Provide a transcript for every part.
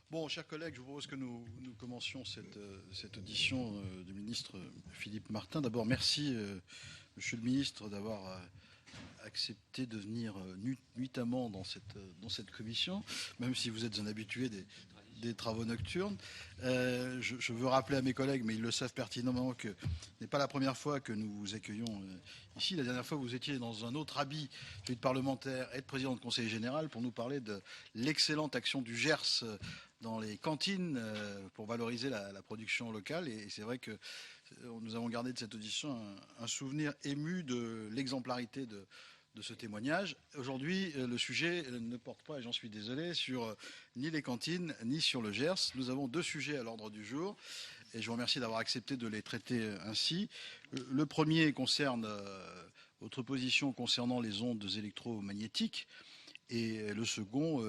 Bon, chers collègues, je vous propose que nous commencions cette audition du ministre Philippe Martin. D'abord, merci, monsieur le ministre, d'avoir accepté de venir nuitamment dans cette commission, même si vous êtes un habitué des travaux nocturnes. Je veux rappeler à mes collègues, mais ils le savent pertinemment, que ce n'est pas la première fois que nous vous accueillons ici. La dernière fois, vous étiez dans un autre habit, celui de parlementaire et de président de conseil général, pour nous parler de l'excellente action du Gers dans les cantines pour valoriser la production locale. Et c'est vrai que nous avons gardé de cette audition un souvenir ému de l'exemplarité de ce témoignage. Aujourd'hui, le sujet ne porte pas, et j'en suis désolé, sur ni les cantines, ni sur le Gers. Nous avons deux sujets à l'ordre du jour, et je vous remercie d'avoir accepté de les traiter ainsi. Le premier concerne votre position concernant les ondes électromagnétiques, et le second,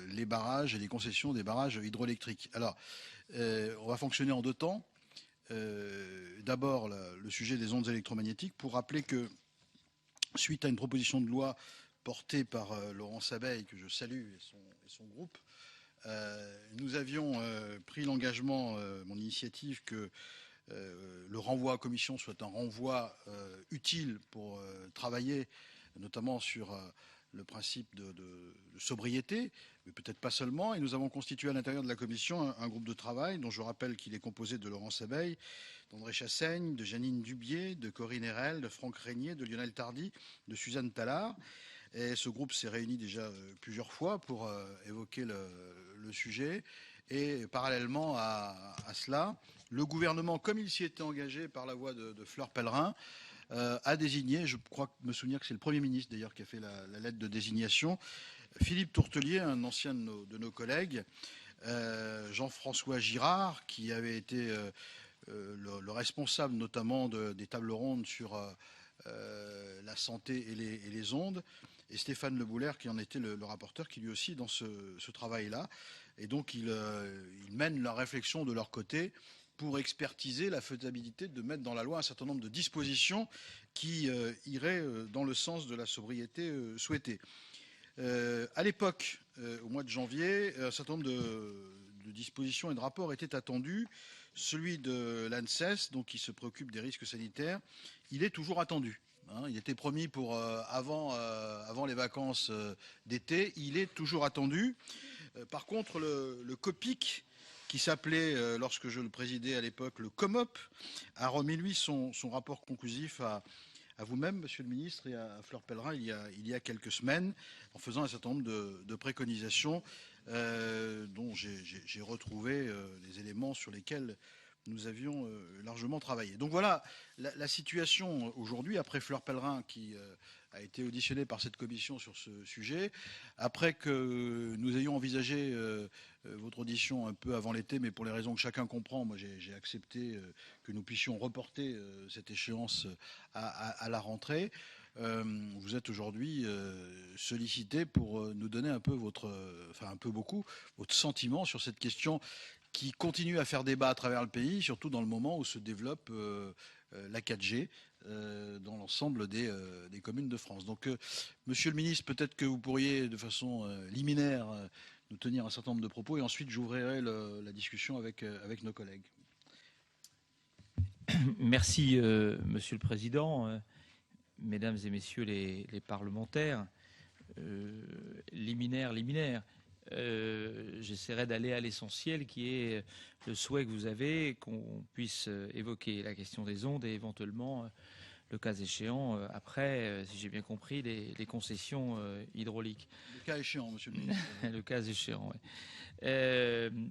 les barrages et les concessions des barrages hydroélectriques. Alors, on va fonctionner en deux temps. D'abord, le sujet des ondes électromagnétiques, pour rappeler que suite à une proposition de loi portée par Laurent Sabeille, que je salue, et son groupe, nous avions pris l'engagement, mon initiative, que le renvoi à commission soit un renvoi utile pour travailler notamment sur le principe de sobriété, mais peut-être pas seulement. Et nous avons constitué à l'intérieur de la commission un groupe de travail dont je rappelle qu'il est composé de Laurent Sabeille, d'André Chassaigne, de Janine Dubié, de Corinne Herel, de Franck Régnier, de Lionel Tardy, de Suzanne Tallard. Et ce groupe s'est réuni déjà plusieurs fois pour évoquer le sujet. Et parallèlement à cela, le gouvernement, comme il s'y était engagé par la voix de Fleur Pellerin, a désigné, je crois me souvenir que c'est le Premier ministre d'ailleurs qui a fait la lettre de désignation, Philippe Tourtelier, un ancien de nos collègues, Jean-François Girard, qui avait été le responsable notamment des tables rondes sur la santé et les ondes, et Stéphane Le Boulaire, qui en était le rapporteur, qui lui aussi dans ce travail-là. Et donc ils mènent la réflexion de leur côté pour expertiser la faisabilité de mettre dans la loi un certain nombre de dispositions qui iraient dans le sens de la sobriété souhaitée. À l'époque, au mois de janvier, un certain nombre de dispositions et de rapports étaient attendus. Celui de l'ANSES, donc qui se préoccupe des risques sanitaires, il est toujours attendu. Il était promis pour avant les vacances d'été. Il est toujours attendu. Par contre, le COPIC, qui s'appelait, lorsque je le présidais à l'époque, le COMOP, a remis, lui, son rapport conclusif à vous-même, monsieur le ministre, et à Fleur Pellerin il y a quelques semaines, en faisant un certain nombre de préconisations dont j'ai retrouvé les éléments sur lesquels nous avions largement travaillé. Donc voilà la situation aujourd'hui, après Fleur Pellerin qui a été auditionné par cette commission sur ce sujet, après que nous ayons envisagé votre audition un peu avant l'été, mais pour les raisons que chacun comprend, moi j'ai accepté que nous puissions reporter cette échéance à la rentrée. Vous êtes aujourd'hui sollicité pour nous donner un peu un peu beaucoup, votre sentiment sur cette question qui continue à faire débat à travers le pays, surtout dans le moment où se développe la 4G dans l'ensemble des communes de France. Donc, monsieur le ministre, peut-être que vous pourriez, de façon liminaire, nous tenir un certain nombre de propos, et ensuite j'ouvrirai la discussion avec nos collègues. Merci, monsieur le président, mesdames et messieurs les parlementaires. Liminaire. J'essaierai d'aller à l'essentiel, qui est le souhait que vous avez qu'on puisse évoquer la question des ondes et éventuellement, le cas échéant, après, si j'ai bien compris, les concessions hydrauliques. Le cas échéant, monsieur le ministre. Le cas échéant, oui.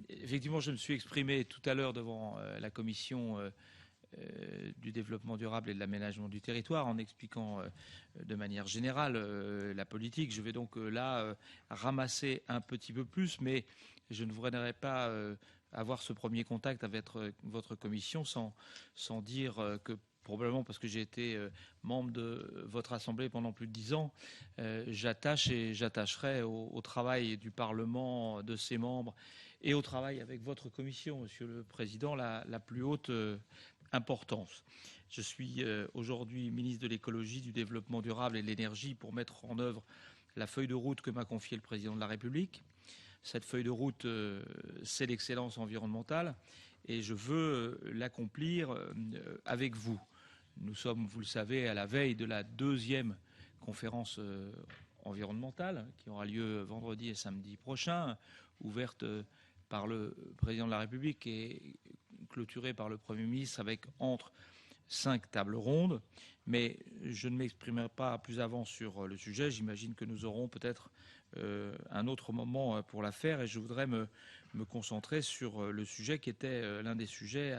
Effectivement, je me suis exprimé tout à l'heure devant la commission du développement durable et de l'aménagement du territoire en expliquant de manière générale la politique. Je vais donc là ramasser un petit peu plus, mais je ne voudrais pas avoir ce premier contact avec votre commission sans dire que, probablement parce que j'ai été membre de votre assemblée pendant plus de 10 ans, j'attache et j'attacherai au travail du Parlement, de ses membres, et au travail avec votre commission, monsieur le président, la plus haute importance. Je suis aujourd'hui ministre de l'écologie, du développement durable et de l'énergie pour mettre en œuvre la feuille de route que m'a confiée le président de la République. Cette feuille de route, c'est l'excellence environnementale et je veux l'accomplir avec vous. Nous sommes, vous le savez, à la veille de la 2e conférence environnementale qui aura lieu vendredi et samedi prochain, ouverte par le président de la République et clôturée par le Premier ministre avec entre 5 tables rondes. Mais je ne m'exprimerai pas plus avant sur le sujet. J'imagine que nous aurons peut-être un autre moment pour la faire et je voudrais me concentrer sur le sujet qui était l'un des sujets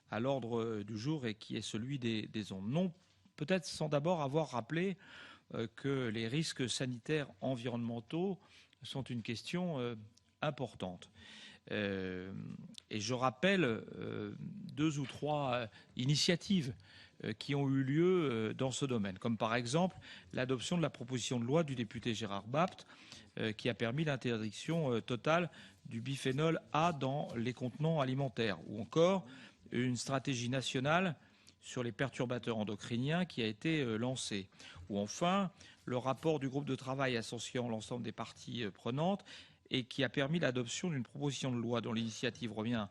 à l'ordre du jour et qui est celui des ondes. Non, peut-être sans d'abord avoir rappelé que les risques sanitaires environnementaux sont une question importante. Et je rappelle 2 ou 3 initiatives qui ont eu lieu dans ce domaine, comme par exemple l'adoption de la proposition de loi du député Gérard Bapt qui a permis l'interdiction totale du biphénol A dans les contenants alimentaires, ou encore une stratégie nationale sur les perturbateurs endocriniens qui a été lancée, ou enfin le rapport du groupe de travail associant l'ensemble des parties prenantes et qui a permis l'adoption d'une proposition de loi dont l'initiative revient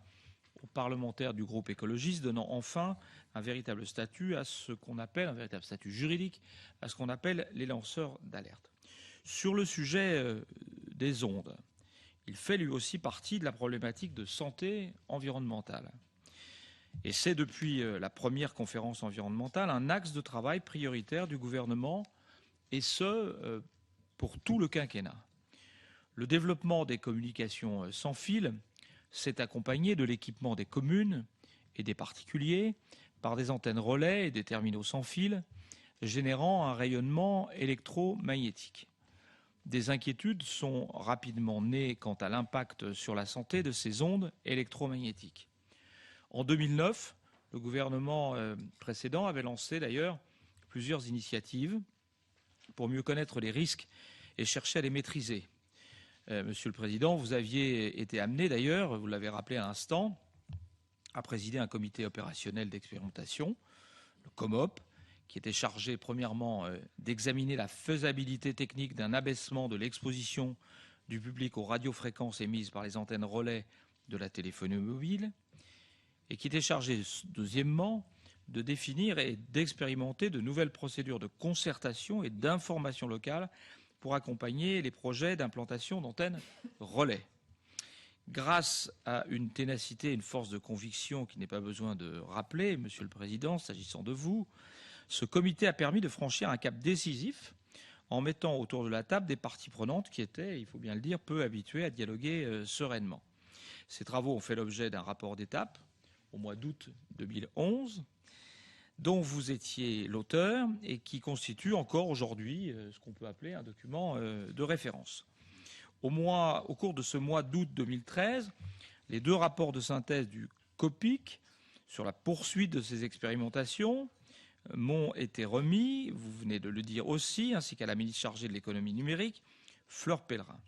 aux parlementaires du groupe écologiste, donnant enfin un véritable statut à ce qu'on appelle, un véritable statut juridique, à ce qu'on appelle les lanceurs d'alerte. Sur le sujet des ondes, il fait lui aussi partie de la problématique de santé environnementale. Et c'est depuis la première conférence environnementale un axe de travail prioritaire du gouvernement, et ce, pour tout le quinquennat. Le développement des communications sans fil s'est accompagné de l'équipement des communes et des particuliers par des antennes relais et des terminaux sans fil, générant un rayonnement électromagnétique. Des inquiétudes sont rapidement nées quant à l'impact sur la santé de ces ondes électromagnétiques. En 2009, le gouvernement précédent avait lancé d'ailleurs plusieurs initiatives pour mieux connaître les risques et chercher à les maîtriser. Monsieur le Président, vous aviez été amené d'ailleurs, vous l'avez rappelé à l'instant, à présider un comité opérationnel d'expérimentation, le COMOP, qui était chargé premièrement d'examiner la faisabilité technique d'un abaissement de l'exposition du public aux radiofréquences émises par les antennes relais de la téléphonie mobile, et qui était chargé deuxièmement de définir et d'expérimenter de nouvelles procédures de concertation et d'information locale pour accompagner les projets d'implantation d'antennes relais. Grâce à une ténacité et une force de conviction qui n'est pas besoin de rappeler, Monsieur le Président, s'agissant de vous, ce comité a permis de franchir un cap décisif en mettant autour de la table des parties prenantes qui étaient, il faut bien le dire, peu habituées à dialoguer sereinement. Ces travaux ont fait l'objet d'un rapport d'étape au mois d'août 2011, dont vous étiez l'auteur et qui constitue encore aujourd'hui ce qu'on peut appeler un document de référence. Au cours de ce mois d'août 2013, les 2 rapports de synthèse du COPIC sur la poursuite de ces expérimentations m'ont été remis, vous venez de le dire aussi, ainsi qu'à la ministre chargée de l'économie numérique, Fleur Pellerin.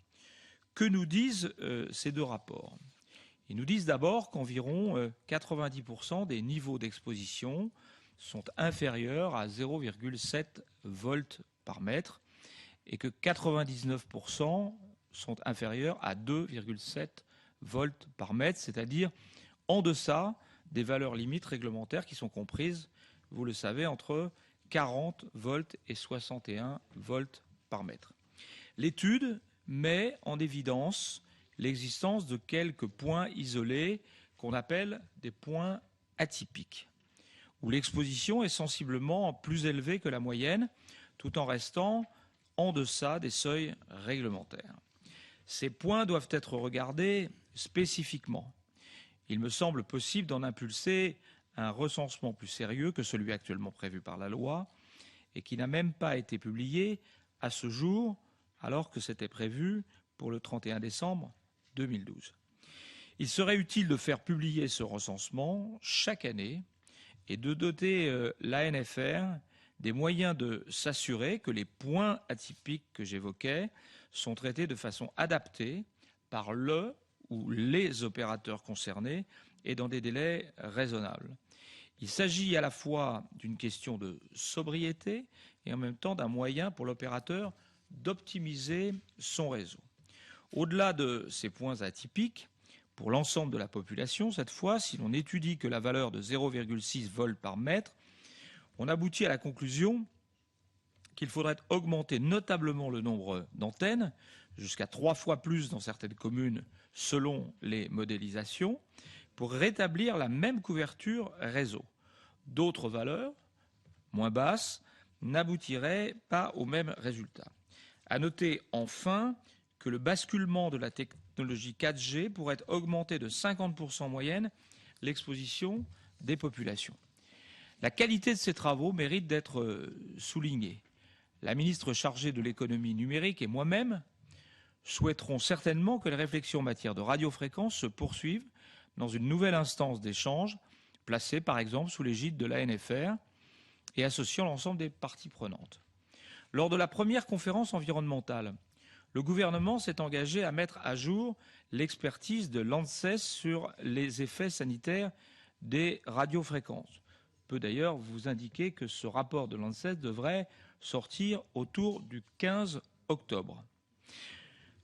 Que nous disent ces 2 rapports ? Ils nous disent d'abord qu'environ 90% des niveaux d'exposition sont inférieurs à 0,7 volts par mètre et que 99% sont inférieurs à 2,7 volts par mètre, c'est-à-dire en deçà des valeurs limites réglementaires qui sont comprises, vous le savez, entre 40 volts et 61 volts par mètre. L'étude met en évidence l'existence de quelques points isolés qu'on appelle des points atypiques, où l'exposition est sensiblement plus élevée que la moyenne, tout en restant en deçà des seuils réglementaires. Ces points doivent être regardés spécifiquement. Il me semble possible d'en impulser un recensement plus sérieux que celui actuellement prévu par la loi et qui n'a même pas été publié à ce jour, alors que c'était prévu pour le 31 décembre 2012. Il serait utile de faire publier ce recensement chaque année et de doter l'ANFR des moyens de s'assurer que les points atypiques que j'évoquais sont traités de façon adaptée par le ou les opérateurs concernés et dans des délais raisonnables. Il s'agit à la fois d'une question de sobriété et en même temps d'un moyen pour l'opérateur d'optimiser son réseau. Au-delà de ces points atypiques, pour l'ensemble de la population, cette fois, si l'on étudie que la valeur de 0,6 vol par mètre, on aboutit à la conclusion qu'il faudrait augmenter notablement le nombre d'antennes, jusqu'à 3 fois plus dans certaines communes selon les modélisations, pour rétablir la même couverture réseau. D'autres valeurs, moins basses, n'aboutiraient pas au même résultat. À noter enfin que le basculement de la technologie 4G pourrait augmenter de 50% en moyenne l'exposition des populations. La qualité de ces travaux mérite d'être soulignée. La ministre chargée de l'économie numérique et moi-même souhaiterons certainement que les réflexions en matière de radiofréquence se poursuivent dans une nouvelle instance d'échange, placée par exemple sous l'égide de l'ANFR et associant l'ensemble des parties prenantes. Lors de la première conférence environnementale, le gouvernement s'est engagé à mettre à jour l'expertise de l'ANSES sur les effets sanitaires des radiofréquences. Je peux d'ailleurs vous indiquer que ce rapport de l'ANSES devrait sortir autour du 15 octobre.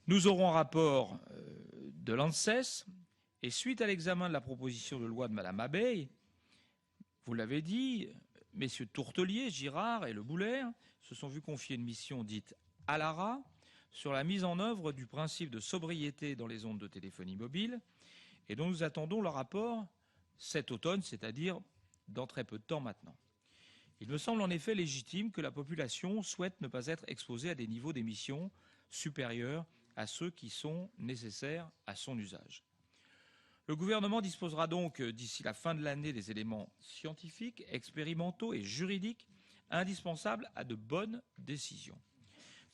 Nous aurons un rapport de l'ANSES et suite à l'examen de la proposition de loi de Mme Abeille, vous l'avez dit, messieurs Tourtelier, Girard et Le Boulaire se sont vus confier une mission dite ALARA sur la mise en œuvre du principe de sobriété dans les ondes de téléphonie mobile et dont nous attendons le rapport cet automne, c'est-à-dire dans très peu de temps maintenant. Il me semble en effet légitime que la population souhaite ne pas être exposée à des niveaux d'émissions supérieurs à ceux qui sont nécessaires à son usage. Le gouvernement disposera donc d'ici la fin de l'année des éléments scientifiques, expérimentaux et juridiques indispensables à de bonnes décisions.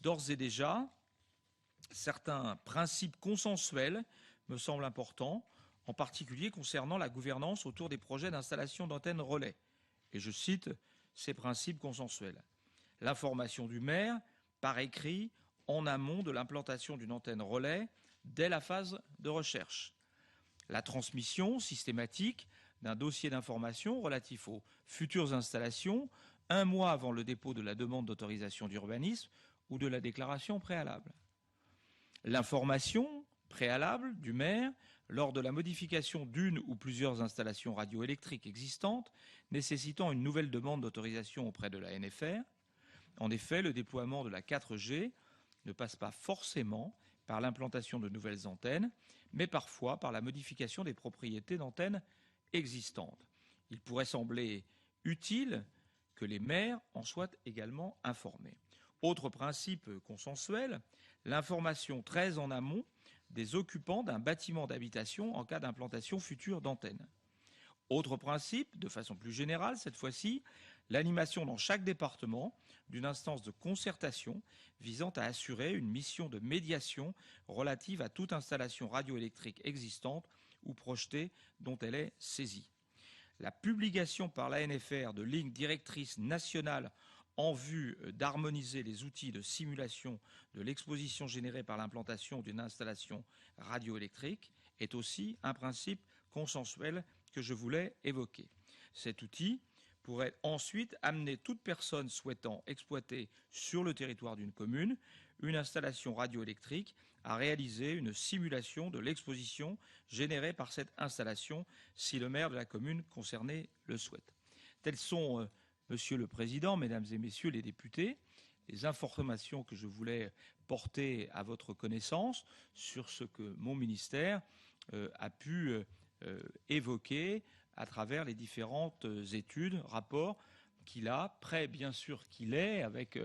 D'ores et déjà, certains principes consensuels me semblent importants, en particulier concernant la gouvernance autour des projets d'installation d'antennes relais. Et je cite ces principes consensuels. L'information du maire par écrit en amont de l'implantation d'une antenne relais dès la phase de recherche. La transmission systématique d'un dossier d'information relatif aux futures installations 1 mois avant le dépôt de la demande d'autorisation d'urbanisme ou de la déclaration préalable. L'information préalable du maire lors de la modification d'une ou plusieurs installations radioélectriques existantes nécessitant une nouvelle demande d'autorisation auprès de la NFR. En effet, le déploiement de la 4G ne passe pas forcément par l'implantation de nouvelles antennes, mais parfois par la modification des propriétés d'antennes existantes. Il pourrait sembler utile que les maires en soient également informés. Autre principe consensuel, l'information très en amont des occupants d'un bâtiment d'habitation en cas d'implantation future d'antennes. Autre principe, de façon plus générale cette fois-ci, l'animation dans chaque département d'une instance de concertation visant à assurer une mission de médiation relative à toute installation radioélectrique existante ou projetée dont elle est saisie. La publication par l'ANFR de lignes directrices nationales en vue d'harmoniser les outils de simulation de l'exposition générée par l'implantation d'une installation radioélectrique est aussi un principe consensuel que je voulais évoquer. Cet outil pourrait ensuite amener toute personne souhaitant exploiter sur le territoire d'une commune une installation radioélectrique à réaliser une simulation de l'exposition générée par cette installation si le maire de la commune concernée le souhaite. Telles sont, Monsieur le Président, Mesdames et Messieurs les députés, les informations que je voulais porter à votre connaissance sur ce que mon ministère a pu évoquer à travers les différentes études, rapports qu'il a, prêt bien sûr qu'il est, avec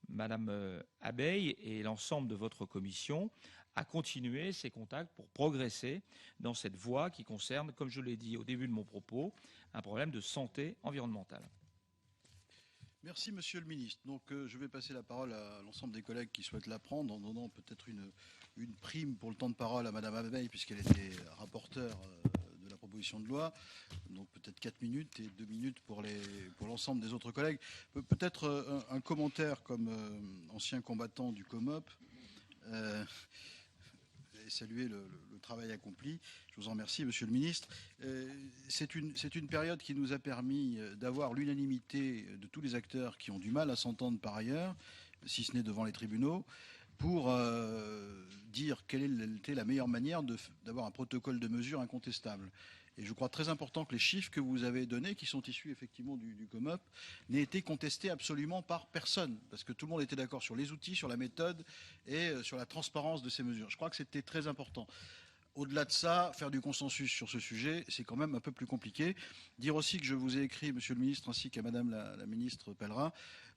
Madame Abeille et l'ensemble de votre commission, à continuer ces contacts pour progresser dans cette voie qui concerne, comme je l'ai dit au début de mon propos, un problème de santé environnementale. Merci, Monsieur le Ministre. Donc, je vais passer la parole à l'ensemble des collègues qui souhaitent la prendre, en donnant peut-être une prime pour le temps de parole à Madame Abeille, puisqu'elle était rapporteure de la proposition de loi. Donc, peut-être 4 minutes et 2 minutes pour l'ensemble des autres collègues. Peut-être un commentaire comme ancien combattant du COMOP. Saluer le travail accompli. Je vous en remercie, Monsieur le Ministre. C'est une période qui nous a permis d'avoir l'unanimité de tous les acteurs qui ont du mal à s'entendre par ailleurs, si ce n'est devant les tribunaux, pour dire quelle était la meilleure manière d'avoir un protocole de mesure incontestable. Et je crois très important que les chiffres que vous avez donnés, qui sont issus effectivement du COMOP, n'aient été contestés absolument par personne, parce que tout le monde était d'accord sur les outils, sur la méthode et sur la transparence de ces mesures. Je crois que c'était très important. Au-delà de ça, faire du consensus sur ce sujet, c'est quand même un peu plus compliqué. Dire aussi que je vous ai écrit, Monsieur le Ministre, ainsi qu'à Madame la Ministre Pellerin,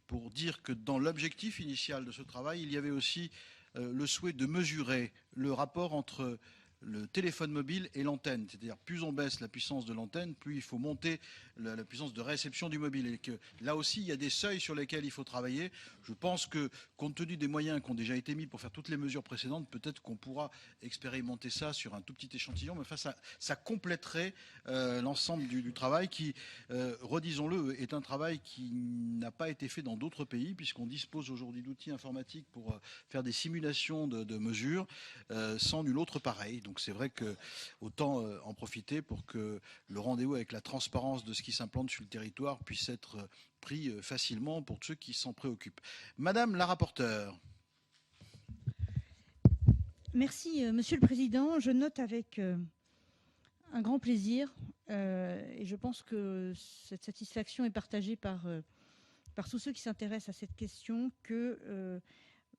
pour dire que dans l'objectif initial de ce travail, il y avait aussi le souhait de mesurer le rapport entre le téléphone mobile et l'antenne. C'est-à-dire, plus on baisse la puissance de l'antenne, plus il faut monter la puissance de réception du mobile. Et que là aussi, il y a des seuils sur lesquels il faut travailler. Je pense que, compte tenu des moyens qui ont déjà été mis pour faire toutes les mesures précédentes, peut-être qu'on pourra expérimenter ça sur un tout petit échantillon. Mais enfin, ça compléterait l'ensemble du travail qui, redisons-le, est un travail qui n'a pas été fait dans d'autres pays, puisqu'on dispose aujourd'hui d'outils informatiques pour faire des simulations de mesures sans nul autre pareil. Donc c'est vrai que autant en profiter pour que le rendez-vous avec la transparence de ce qui s'implante sur le territoire puisse être pris facilement pour ceux qui s'en préoccupent. Madame la rapporteure. Merci, Monsieur le Président. Je note avec un grand plaisir, et je pense que cette satisfaction est partagée par tous ceux qui s'intéressent à cette question, que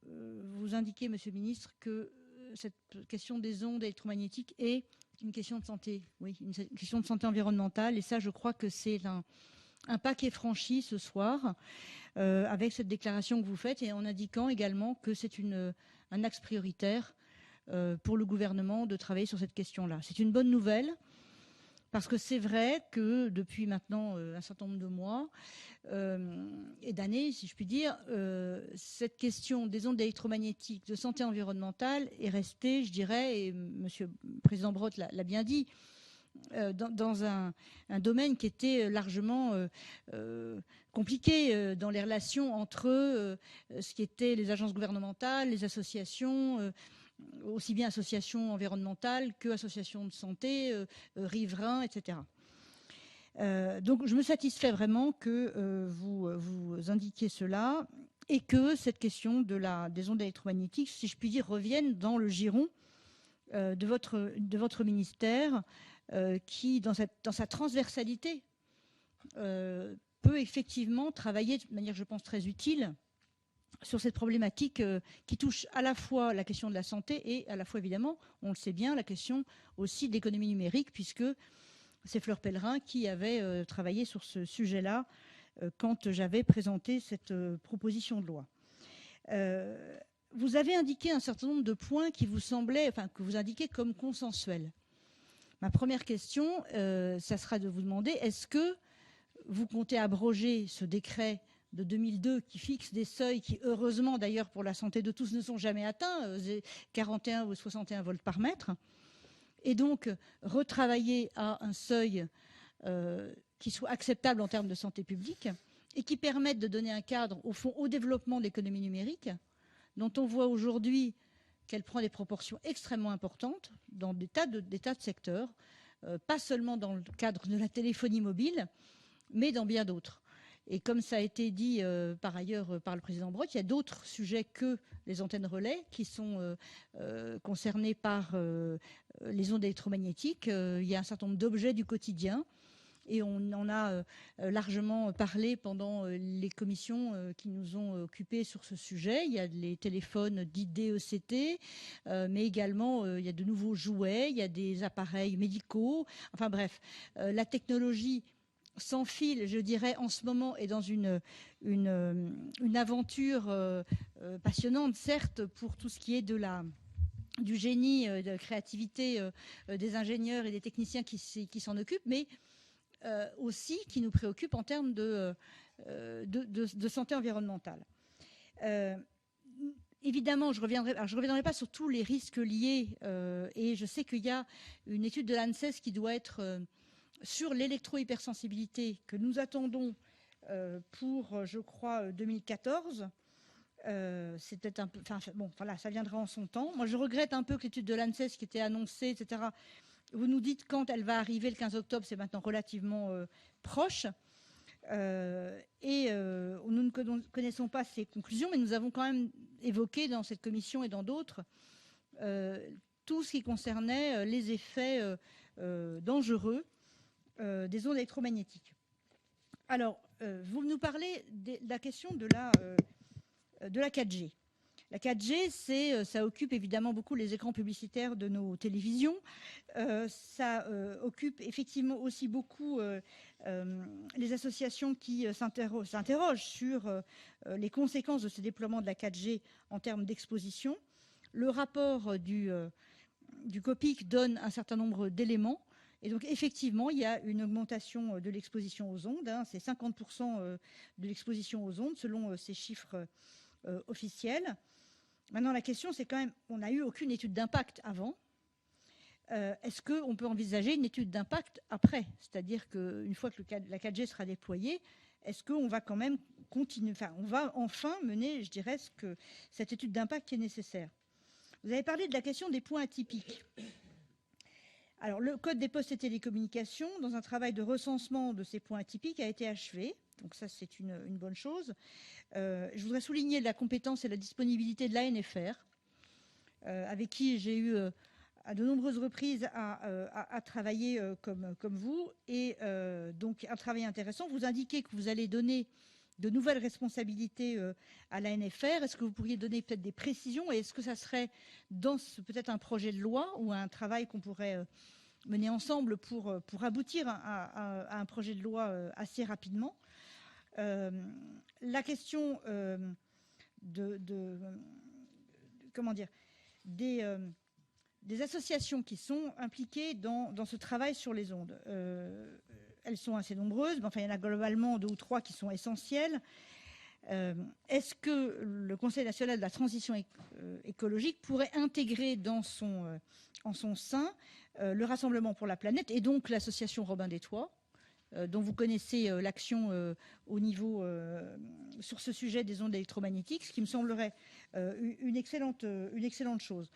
vous indiquez, Monsieur le Ministre, que cette question des ondes électromagnétiques est une question de santé, oui, une question de santé environnementale. Et ça, je crois que c'est un pas qui est franchi ce soir avec cette déclaration que vous faites, et en indiquant également que c'est un axe prioritaire pour le gouvernement de travailler sur cette question-là. C'est une bonne nouvelle, parce que c'est vrai que depuis maintenant un certain nombre de mois et d'années, si je puis dire, cette question des ondes électromagnétiques de santé environnementale est restée, je dirais, et Monsieur le Président Brottes l'a bien dit, dans un domaine qui était largement compliqué dans les relations entre ce qui étaient les agences gouvernementales, les associations, aussi bien associations environnementales que associations de santé, riverains, etc. Donc je me satisfais vraiment que vous indiquiez cela, et que cette question des ondes électromagnétiques, si je puis dire, revienne dans le giron de votre ministère, qui, dans sa transversalité, peut effectivement travailler de manière, je pense, très utile sur cette problématique qui touche à la fois la question de la santé et à la fois, évidemment, on le sait bien, la question aussi de l'économie numérique, puisque c'est Fleur Pellerin qui avait travaillé sur ce sujet-là quand j'avais présenté cette proposition de loi. Vous avez indiqué un certain nombre de points qui vous semblaient, enfin, que vous indiquez comme consensuels. Ma première question, ça sera de vous demander, est-ce que vous comptez abroger ce décret de 2002 qui fixe des seuils qui, heureusement d'ailleurs pour la santé de tous, ne sont jamais atteints, 41 ou 61 volts par mètre, et donc retravailler à un seuil qui soit acceptable en termes de santé publique et qui permette de donner un cadre, au fond, au développement de l'économie numérique, dont on voit aujourd'hui qu'elle prend des proportions extrêmement importantes dans des tas de secteurs, pas seulement dans le cadre de la téléphonie mobile, mais dans bien d'autres. Et comme ça a été dit par ailleurs par le président Brottes, il y a d'autres sujets que les antennes relais qui sont concernés par les ondes électromagnétiques. Il y a un certain nombre d'objets du quotidien, et on en a largement parlé pendant les commissions qui nous ont occupés sur ce sujet. Il y a les téléphones dits DECT, mais également il y a de nouveaux jouets, il y a des appareils médicaux. Enfin bref, la technologie sans fil, je dirais, en ce moment, est dans une aventure passionnante, certes, pour tout ce qui est du génie, de la créativité des ingénieurs et des techniciens qui s'en occupent, mais aussi qui nous préoccupe en termes de santé environnementale. Évidemment, je reviendrai pas sur tous les risques liés, et je sais qu'il y a une étude de l'ANSES qui doit être sur l'électro-hypersensibilité que nous attendons pour, je crois, 2014. C'est peut-être un peu... Enfin, bon, voilà, ça viendra en son temps. Moi, je regrette un peu que l'étude de l'ANSES qui était annoncée, etc., vous nous dites quand elle va arriver, le 15 octobre, c'est maintenant relativement proche. Nous ne connaissons pas ces conclusions, mais nous avons quand même évoqué dans cette commission et dans d'autres tout ce qui concernait les effets dangereux des ondes électromagnétiques. Alors, vous nous parlez de la question de la 4G. La 4G, ça occupe évidemment beaucoup les écrans publicitaires de nos télévisions. Ça occupe effectivement aussi beaucoup les associations qui s'interrogent sur les conséquences de ce déploiement de la 4G en termes d'exposition. Le rapport du COPIC donne un certain nombre d'éléments. Et donc, effectivement, il y a une augmentation de l'exposition aux ondes. C'est 50% de l'exposition aux ondes, selon ces chiffres officiels. Maintenant, la question, c'est quand même, on n'a eu aucune étude d'impact avant. Est-ce qu'on peut envisager une étude d'impact après? C'est-à-dire qu'une fois que la 4G sera déployée, est-ce qu'on va quand même continuer, enfin, on va enfin mener, je dirais, cette étude d'impact qui est nécessaire? Vous avez parlé de la question des points atypiques. Alors, le Code des postes et télécommunications, dans un travail de recensement de ces points atypiques, a été achevé. Donc ça, c'est une bonne chose. Je voudrais souligner la compétence et la disponibilité de l'ANFR, avec qui j'ai eu à de nombreuses reprises à travailler comme vous. Et donc, un travail intéressant. Vous indiquez que vous allez donner de nouvelles responsabilités à l'ANFR. Est-ce que vous pourriez donner peut-être des précisions? Et est-ce que ça serait dans peut-être un projet de loi ou un travail qu'on pourrait mener ensemble pour aboutir à un projet de loi assez rapidement? La question comment dire, des associations qui sont impliquées dans ce travail sur les ondes. Elles sont assez nombreuses, mais enfin, il y en a globalement 2 ou 3 qui sont essentielles. Est-ce que le Conseil national de la transition écologique pourrait intégrer en son sein le Rassemblement pour la planète et donc l'association Robin des Toits, dont vous connaissez l'action au niveau sur ce sujet des ondes électromagnétiques, ce qui me semblerait une excellente chose.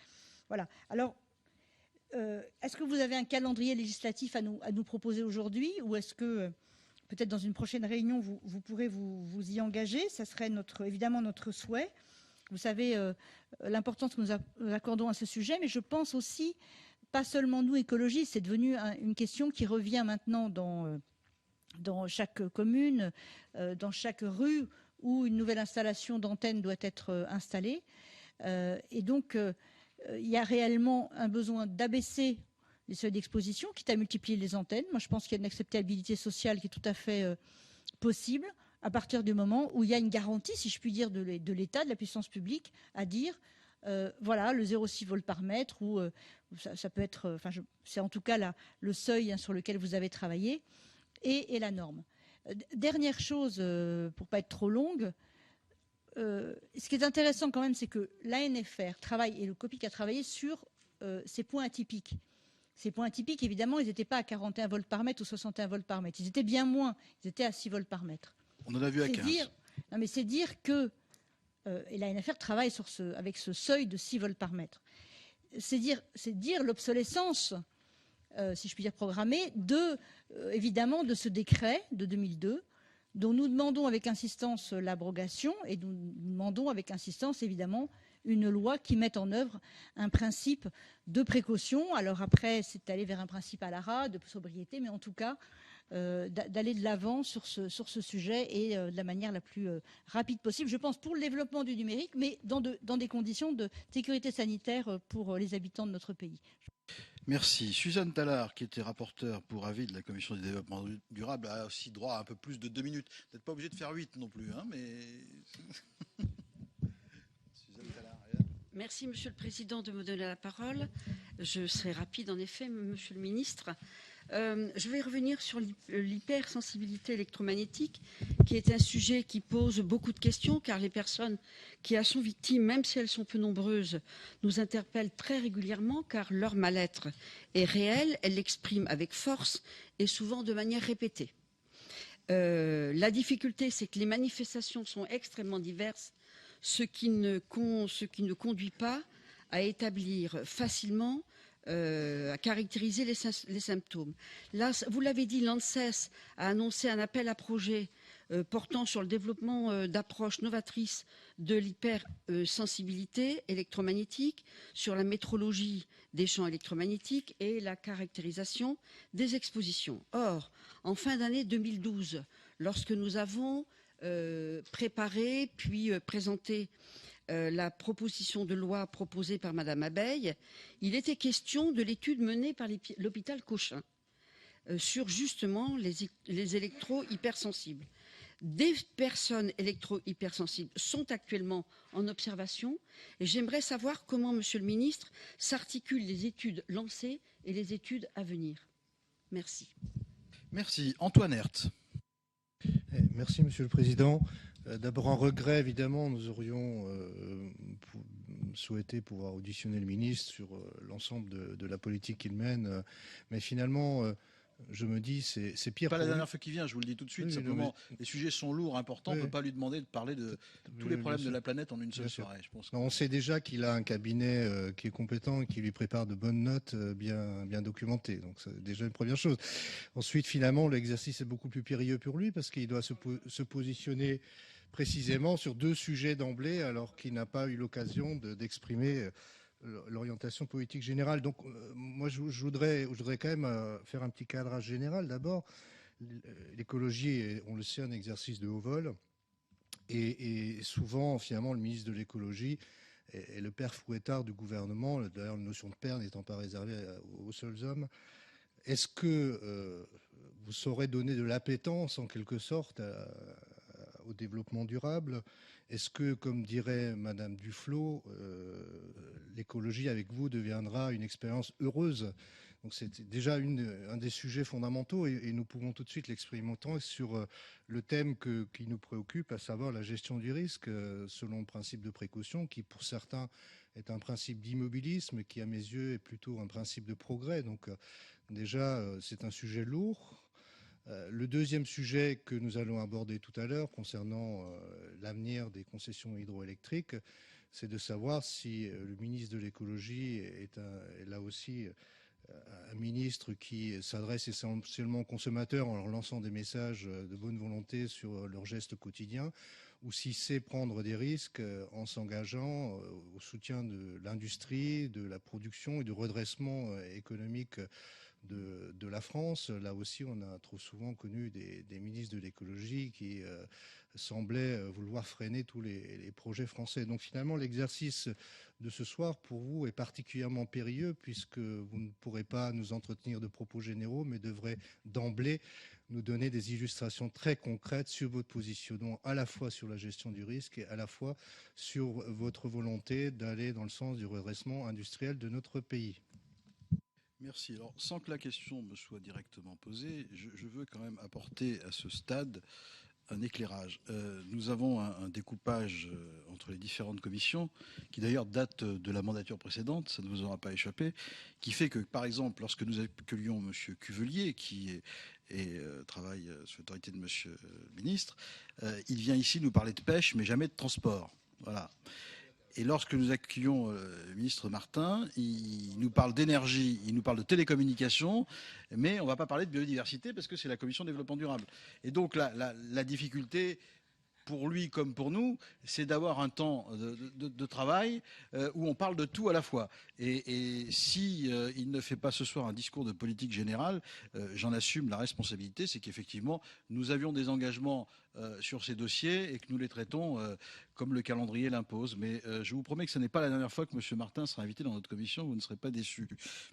Voilà. Alors, est-ce que vous avez un calendrier législatif à nous proposer aujourd'hui, ou est-ce que peut-être dans une prochaine réunion vous pourrez vous y engager? Ça serait évidemment notre souhait. Vous savez l'importance que nous accordons à ce sujet, mais je pense aussi, pas seulement nous écologistes, c'est devenu une question qui revient maintenant dans chaque commune, dans chaque rue où une nouvelle installation d'antenne doit être installée. Et donc, il y a réellement un besoin d'abaisser les seuils d'exposition, quitte à multiplier les antennes. Moi, je pense qu'il y a une acceptabilité sociale qui est tout à fait possible à partir du moment où il y a une garantie, si je puis dire, de l'État, de la puissance publique, à dire, voilà, le 0,6 volts par mètre, ou ça peut être, enfin, c'est en tout cas le seuil sur lequel vous avez travaillé, et la norme. Dernière chose, pour ne pas être trop longue, ce qui est intéressant quand même, c'est que l'ANFR travaille, et le COPIC a travaillé sur ces points atypiques. Ces points atypiques, évidemment, ils n'étaient pas à 41 volts par mètre ou 61 volts par mètre. Ils étaient bien moins. Ils étaient à 6 volts par mètre. On en a vu à 15. Non, mais c'est dire que, et l'ANFR travaille avec ce seuil de 6 volts par mètre. C'est dire l'obsolescence, si je puis dire programmée, évidemment, de ce décret de 2002, dont nous demandons avec insistance l'abrogation, et nous demandons avec insistance, évidemment, une loi qui mette en œuvre un principe de précaution. Alors après, c'est d'aller vers un principe à l'ARA, de sobriété, mais en tout cas, d'aller de l'avant sur ce sujet et de la manière la plus rapide possible, je pense, pour le développement du numérique, mais dans des conditions de sécurité sanitaire pour les habitants de notre pays. Merci. Suzanne Tallard, qui était rapporteure pour avis de la Commission du développement durable, a aussi droit à un peu plus de 2 minutes. Vous n'êtes pas obligé de faire 8 non plus, hein, mais... Suzanne Tallard. Merci, Monsieur le Président, de me donner la parole. Je serai rapide, en effet, Monsieur le Ministre. Je vais revenir sur l'hypersensibilité électromagnétique, qui est un sujet qui pose beaucoup de questions, car les personnes qui en sont victimes, même si elles sont peu nombreuses, nous interpellent très régulièrement, car leur mal-être est réel, elles l'expriment avec force et souvent de manière répétée. La difficulté, c'est que les manifestations sont extrêmement diverses, ce qui ne conduit pas à établir facilement, à caractériser les symptômes. Là, vous l'avez dit, l'ANSES a annoncé un appel à projet portant sur le développement d'approches novatrices de l'hypersensibilité électromagnétique, sur la métrologie des champs électromagnétiques et la caractérisation des expositions. Or, en fin d'année 2012, lorsque nous avons préparé puis présenté la proposition de loi proposée par Madame Abeille, il était question de l'étude menée par l'hôpital Cochin sur justement les électro-hypersensibles. Des personnes électro-hypersensibles sont actuellement en observation et j'aimerais savoir comment, Monsieur le Ministre, s'articulent les études lancées et les études à venir. Merci. Merci. Antoine Herth. Merci, Monsieur le Président. D'abord, un regret, évidemment, nous aurions souhaité pouvoir auditionner le ministre sur l'ensemble de la politique qu'il mène, mais finalement, je me dis, c'est pire. Pas la dernière fois qu'il vient, je vous le dis tout de suite. Oui, simplement, les sujets sont lourds, importants. On ne peut pas lui demander de parler de tous les problèmes de la planète en une seule soirée. Je pense. Non, on sait déjà qu'il a un cabinet qui est compétent et qui lui prépare de bonnes notes bien documentées. Donc c'est déjà une première chose. Ensuite, finalement, l'exercice est beaucoup plus périlleux pour lui parce qu'il doit se positionner précisément sur deux sujets d'emblée alors qu'il n'a pas eu l'occasion d'exprimer l'orientation politique générale. Donc moi je voudrais quand même faire un petit cadrage général. D'abord, l'écologie est, on le sait, un exercice de haut vol et souvent finalement le ministre de l'écologie est le père fouettard du gouvernement. D'ailleurs, la notion de père n'étant pas réservée aux seuls hommes. Est-ce que vous saurez donner de l'appétence en quelque sorte au développement durable? Est-ce que, comme dirait Madame Duflot, l'écologie avec vous deviendra une expérience heureuse? Donc c'est déjà un des sujets fondamentaux et nous pouvons tout de suite l'expérimenter sur le thème qui nous préoccupe, à savoir la gestion du risque selon le principe de précaution qui pour certains est un principe d'immobilisme qui à mes yeux est plutôt un principe de progrès. Donc déjà c'est un sujet lourd. Le deuxième sujet que nous allons aborder tout à l'heure concernant l'avenir des concessions hydroélectriques, c'est de savoir si le ministre de l'écologie est là aussi un ministre qui s'adresse essentiellement aux consommateurs en leur lançant des messages de bonne volonté sur leurs gestes quotidiens, ou s'il sait prendre des risques en s'engageant au soutien de l'industrie, de la production et du redressement économique de la France. Là aussi, on a trop souvent connu des ministres de l'écologie qui semblaient vouloir freiner tous les projets français. Donc finalement, l'exercice de ce soir, pour vous, est particulièrement périlleux puisque vous ne pourrez pas nous entretenir de propos généraux, mais devrez d'emblée nous donner des illustrations très concrètes sur votre positionnement, à la fois sur la gestion du risque et à la fois sur votre volonté d'aller dans le sens du redressement industriel de notre pays. Merci. Alors, sans que la question me soit directement posée, je veux quand même apporter à ce stade un éclairage. Nous avons un découpage entre les différentes commissions, qui d'ailleurs date de la mandature précédente, ça ne vous aura pas échappé, qui fait que, par exemple, lorsque nous accueillions M. Cuvelier, qui travaille sous l'autorité de M. le ministre, il vient ici nous parler de pêche, mais jamais de transport. Voilà. Et lorsque nous accueillons le ministre Martin, il nous parle d'énergie, il nous parle de télécommunications, mais on ne va pas parler de biodiversité parce que c'est la commission développement durable. Et donc la difficulté, pour lui comme pour nous, c'est d'avoir un temps de travail où on parle de tout à la fois. Et si il ne fait pas ce soir un discours de politique générale, j'en assume la responsabilité, c'est qu'effectivement, nous avions des engagements sur ces dossiers et que nous les traitons comme le calendrier l'impose. Mais je vous promets que ce n'est pas la dernière fois que M. Martin sera invité dans notre commission, vous ne serez pas déçus,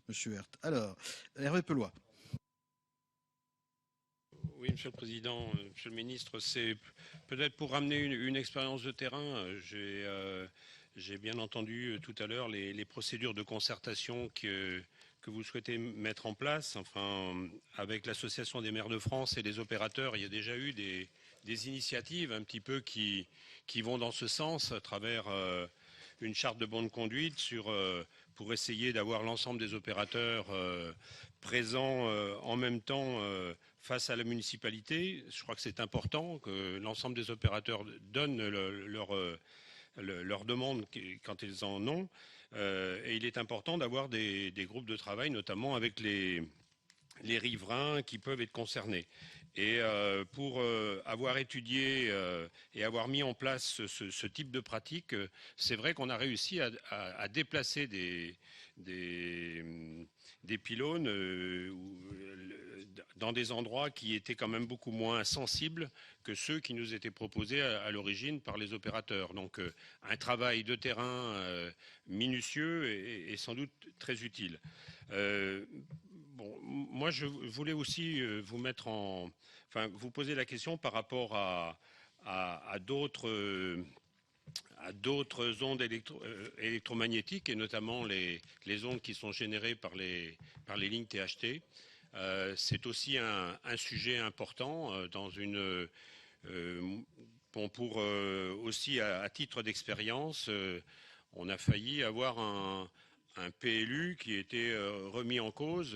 M. Herth. Alors, Hervé Peloy. Oui, Monsieur le Président, Monsieur le Ministre, c'est peut-être pour ramener une expérience de terrain. J'ai bien entendu tout à l'heure les procédures de concertation que vous souhaitez mettre en place. Enfin, avec l'Association des maires de France et les opérateurs, il y a déjà eu des initiatives un petit peu qui vont dans ce sens à travers une charte de bonne conduite pour essayer d'avoir l'ensemble des opérateurs présents en même temps face à la municipalité. Je crois que c'est important que l'ensemble des opérateurs donnent leur demande quand ils en ont. Et il est important d'avoir des groupes de travail, notamment avec les les riverains qui peuvent être concernés. Et pour avoir étudié et avoir mis en place ce type de pratique, c'est vrai qu'on a réussi à déplacer des pylônes dans des endroits qui étaient quand même beaucoup moins sensibles que ceux qui nous étaient proposés à l'origine par les opérateurs. Donc un travail de terrain minutieux est sans doute très utile. Bon, moi, je voulais aussi vous poser la question par rapport à d'autres ondes électromagnétiques et notamment les ondes qui sont générées par les lignes THT. C'est aussi un sujet important pour aussi à titre d'expérience. On a failli avoir un PLU qui était remis en cause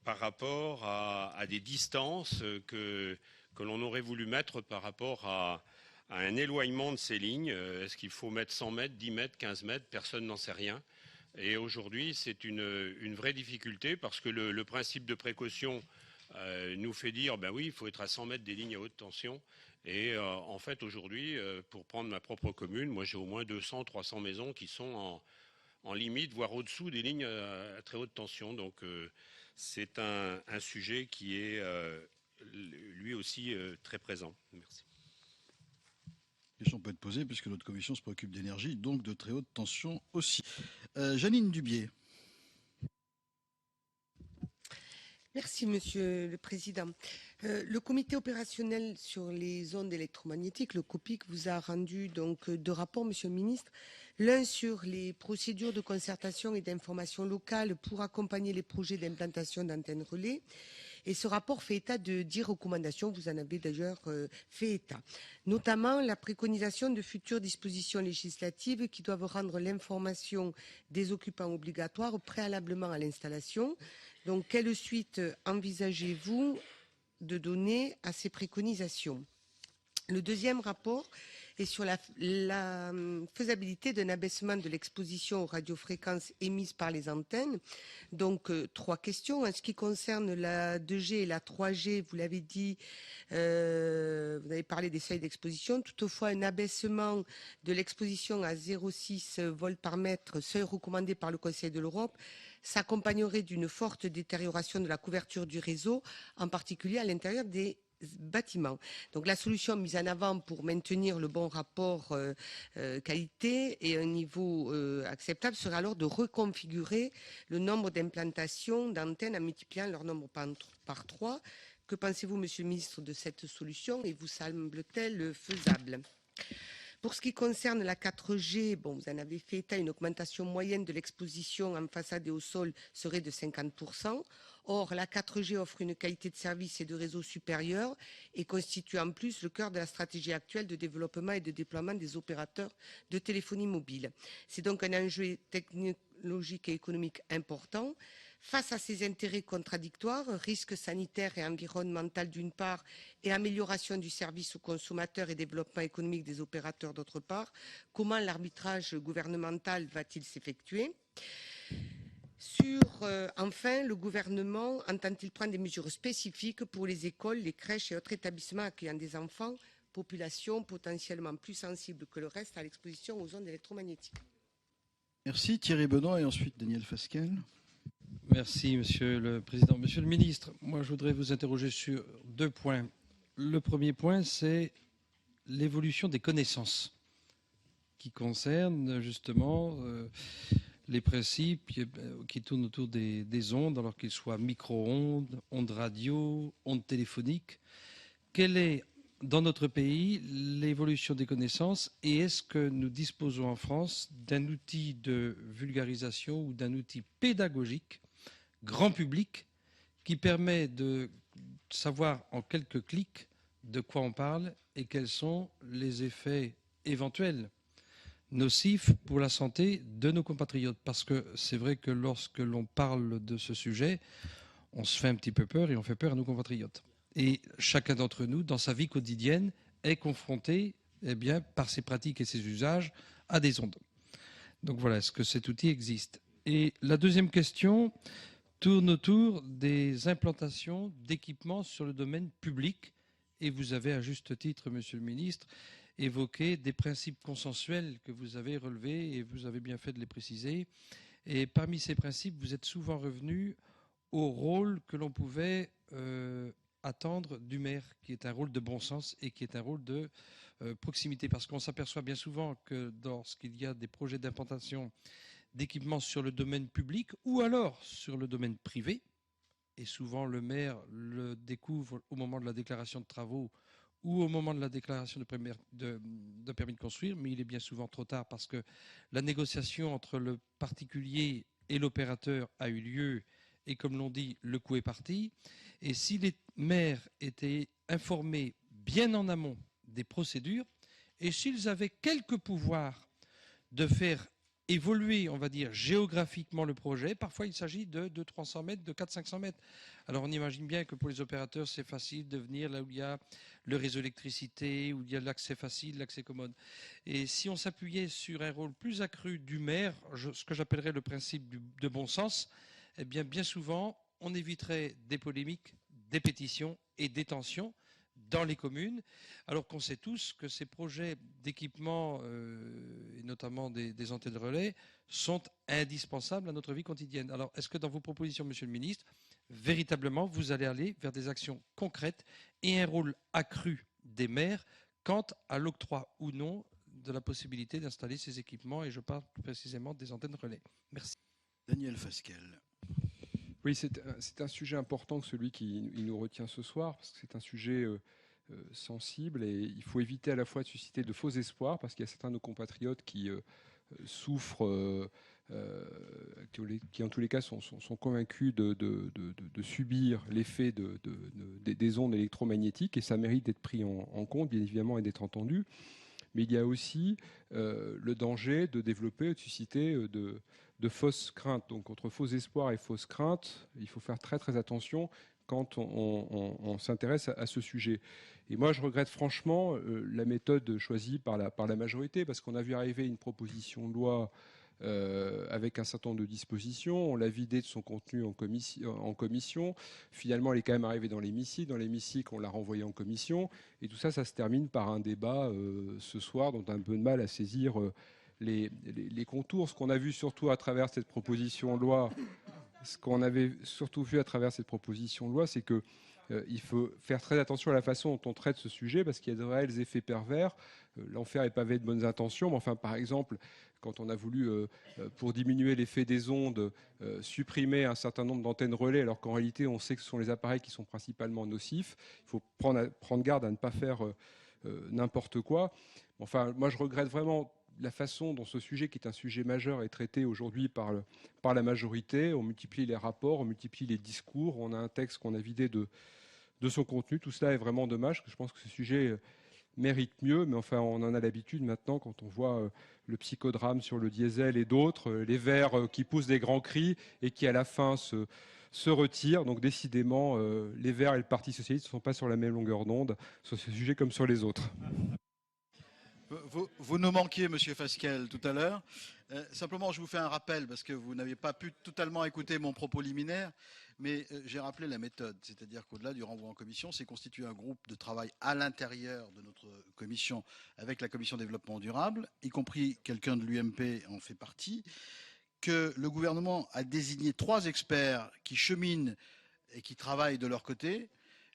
par rapport à des distances que l'on aurait voulu mettre par rapport à un éloignement de ces lignes. Est-ce qu'il faut mettre 100 mètres, 10 mètres, 15 mètres? Personne n'en sait rien. Et aujourd'hui, c'est une vraie difficulté parce que le principe de précaution nous fait dire, ben oui, il faut être à 100 mètres des lignes à haute tension. Et en fait, aujourd'hui, pour prendre ma propre commune, moi j'ai au moins 200, 300 maisons qui sont en limite, voire au-dessous des lignes à très haute tension. Donc c'est un sujet qui est lui aussi très présent. Merci. La question peut être posée puisque notre commission se préoccupe d'énergie, donc de très haute tension aussi. Janine Dubié. Merci, Monsieur le Président. Le comité opérationnel sur les ondes électromagnétiques, le COPIC, vous a rendu donc deux rapports, Monsieur le Ministre. L'un sur les procédures de concertation et d'information locale pour accompagner les projets d'implantation d'antennes relais. Et ce rapport fait état de 10 recommandations, vous en avez d'ailleurs fait état. Notamment la préconisation de futures dispositions législatives qui doivent rendre l'information des occupants obligatoire préalablement à l'installation. Donc, quelle suite envisagez-vous de donner à ces préconisations? Le deuxième rapport est sur la faisabilité d'un abaissement de l'exposition aux radiofréquences émises par les antennes. Donc, 3 questions. En ce qui concerne la 2G et la 3G, vous l'avez dit, vous avez parlé des seuils d'exposition. Toutefois, un abaissement de l'exposition à 0,6 volts par mètre, seuil recommandé par le Conseil de l'Europe, s'accompagnerait d'une forte détérioration de la couverture du réseau, en particulier à l'intérieur des bâtiments. Donc la solution mise en avant pour maintenir le bon rapport qualité et un niveau acceptable serait alors de reconfigurer le nombre d'implantations d'antennes en multipliant leur nombre par 3. Que pensez-vous, Monsieur le Ministre, de cette solution et vous semble-t-elle faisable? Pour ce qui concerne la 4G, bon, vous en avez fait état, une augmentation moyenne de l'exposition en façade et au sol serait de 50%. Or, la 4G offre une qualité de service et de réseau supérieure et constitue en plus le cœur de la stratégie actuelle de développement et de déploiement des opérateurs de téléphonie mobile. C'est donc un enjeu technologique et économique important. Face à ces intérêts contradictoires, risques sanitaires et environnementaux d'une part et amélioration du service aux consommateurs et développement économique des opérateurs d'autre part, comment l'arbitrage gouvernemental va-t-il s'effectuer? Enfin, le gouvernement entend-il prendre des mesures spécifiques pour les écoles, les crèches et autres établissements accueillant des enfants, population potentiellement plus sensible que le reste à l'exposition aux ondes électromagnétiques? Merci Thierry Benoît et ensuite Daniel Fasquelle. Merci, Monsieur le Président. Monsieur le Ministre, moi je voudrais vous interroger sur 2 points. Le premier point, c'est l'évolution des connaissances qui concernent justement les principes qui tournent autour des ondes, alors qu'ils soient micro-ondes, ondes radio, ondes téléphoniques. Quelle est, dans notre pays, l'évolution des connaissances et est-ce que nous disposons en France d'un outil de vulgarisation ou d'un outil pédagogique grand public qui permet de savoir en quelques clics de quoi on parle et quels sont les effets éventuels nocifs pour la santé de nos compatriotes. Parce que c'est vrai que lorsque l'on parle de ce sujet, on se fait un petit peu peur et on fait peur à nos compatriotes. Et chacun d'entre nous, dans sa vie quotidienne, est confronté, par ses pratiques et ses usages, à des ondes. Donc voilà, est-ce que cet outil existe? Et la deuxième question tourne autour des implantations d'équipements sur le domaine public. Et vous avez à juste titre, Monsieur le Ministre, évoqué des principes consensuels que vous avez relevés et vous avez bien fait de les préciser. Et parmi ces principes, vous êtes souvent revenu au rôle que l'on pouvait attendre du maire, qui est un rôle de bon sens et qui est un rôle de proximité. Parce qu'on s'aperçoit bien souvent que lorsqu'il y a des projets d'implantation d'équipements sur le domaine public ou alors sur le domaine privé, et souvent le maire le découvre au moment de la déclaration de travaux ou au moment de la déclaration de permis de construire, mais il est bien souvent trop tard parce que la négociation entre le particulier et l'opérateur a eu lieu et, comme l'on dit, le coup est parti. Et si les maires étaient informés bien en amont des procédures et s'ils avaient quelques pouvoirs de faire évoluer, on va dire, géographiquement le projet. Parfois, il s'agit de 300 mètres, de 400-500 mètres. Alors, on imagine bien que pour les opérateurs, c'est facile de venir là où il y a le réseau d'électricité, où il y a l'accès facile, l'accès commode. Et si on s'appuyait sur un rôle plus accru du maire, ce que j'appellerais le principe de bon sens, eh bien souvent, on éviterait des polémiques, des pétitions et des tensions dans les communes, alors qu'on sait tous que ces projets d'équipement, et notamment des antennes de relais, sont indispensables à notre vie quotidienne. Alors, est-ce que dans vos propositions, Monsieur le Ministre, véritablement, vous allez aller vers des actions concrètes et un rôle accru des maires quant à l'octroi ou non de la possibilité d'installer ces équipements, et je parle plus précisément des antennes de relais. Merci. Daniel Fasquelle. Oui, c'est un sujet important que celui qui nous retient ce soir, parce que c'est un sujet sensible et il faut éviter à la fois de susciter de faux espoirs, parce qu'il y a certains de nos compatriotes qui souffrent, qui en tous les cas sont convaincus de subir l'effet des ondes électromagnétiques, et ça mérite d'être pris en compte, bien évidemment, et d'être entendu. Mais il y a aussi le danger de développer, de susciter de fausses craintes. Donc, entre faux espoirs et fausses craintes, il faut faire très très attention quand on s'intéresse à ce sujet. Et moi, je regrette franchement la méthode choisie par la majorité, parce qu'on a vu arriver une proposition de loi avec un certain nombre de dispositions. On l'a vidée de son contenu en commission. Finalement, elle est quand même arrivée dans l'hémicycle. Dans l'hémicycle, on l'a renvoyée en commission. Et tout ça, ça se termine par un débat ce soir dont on a un peu de mal à saisir les contours. Ce qu'on a vu surtout à travers cette proposition de loi, c'est que il faut faire très attention à la façon dont on traite ce sujet, parce qu'il y a de réels effets pervers. L'enfer est pavé de bonnes intentions, mais enfin, par exemple, quand on a voulu, pour diminuer l'effet des ondes, supprimer un certain nombre d'antennes relais, alors qu'en réalité, on sait que ce sont les appareils qui sont principalement nocifs. Il faut prendre garde à ne pas faire n'importe quoi. Enfin, moi, je regrette vraiment la façon dont ce sujet, qui est un sujet majeur, est traité aujourd'hui par la majorité. On multiplie les rapports, on multiplie les discours, on a un texte qu'on a vidé de son contenu. Tout cela est vraiment dommage, parce que je pense que ce sujet mérite mieux, mais enfin, on en a l'habitude maintenant quand on voit le psychodrame sur le diesel et d'autres, les Verts qui poussent des grands cris et qui, à la fin, se retirent. Donc, décidément, les Verts et le Parti socialiste ne sont pas sur la même longueur d'onde sur ce sujet comme sur les autres. Vous nous manquiez, Monsieur Fasquelle, tout à l'heure. Simplement, je vous fais un rappel, parce que vous n'avez pas pu totalement écouter mon propos liminaire, mais j'ai rappelé la méthode. C'est-à-dire qu'au-delà du renvoi en commission, c'est constitué un groupe de travail à l'intérieur de notre commission, avec la commission développement durable, y compris quelqu'un de l'UMP en fait partie, que le gouvernement a désigné 3 experts qui cheminent et qui travaillent de leur côté.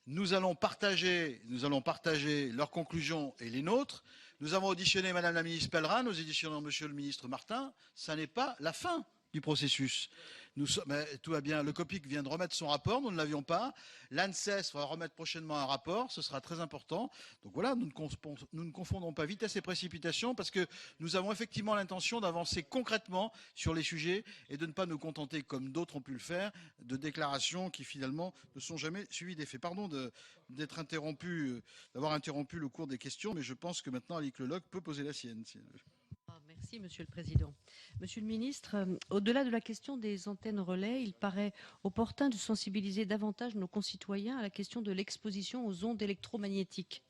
Nous allons partager leurs conclusions et les nôtres. Nous avons auditionné Madame la ministre Pellerin, nous auditionnons Monsieur le ministre Martin. Ça n'est pas la fin du processus. Tout va bien. Le COPIC vient de remettre son rapport, nous ne l'avions pas. L'ANSES va remettre prochainement un rapport, ce sera très important. Donc voilà, nous ne confondons pas vitesse et précipitation, parce que nous avons effectivement l'intention d'avancer concrètement sur les sujets et de ne pas nous contenter, comme d'autres ont pu le faire, de déclarations qui finalement ne sont jamais suivies d'effets. Pardon d'être interrompu, d'avoir interrompu le cours des questions, mais je pense que maintenant Alice Leloc peut poser la sienne. Merci, Monsieur le Président. Monsieur le Ministre, au-delà de la question des antennes relais, il paraît opportun de sensibiliser davantage nos concitoyens à la question de l'exposition aux ondes électromagnétiques.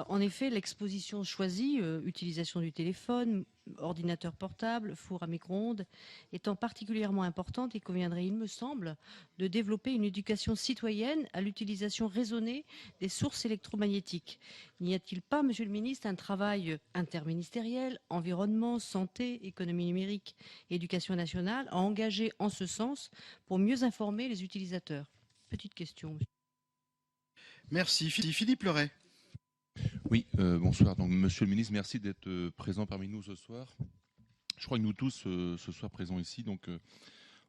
En effet, l'exposition choisie, utilisation du téléphone, ordinateur portable, four à micro-ondes, étant particulièrement importante, il conviendrait, il me semble, de développer une éducation citoyenne à l'utilisation raisonnée des sources électromagnétiques. N'y a-t-il pas, Monsieur le Ministre, un travail interministériel, environnement, santé, économie numérique, éducation nationale, à engager en ce sens pour mieux informer les utilisateurs? Petite question. Merci. Philippe Leray. Oui, bonsoir. Donc, Monsieur le Ministre, merci d'être présent parmi nous ce soir. Je crois que nous tous, ce soir présents ici, donc,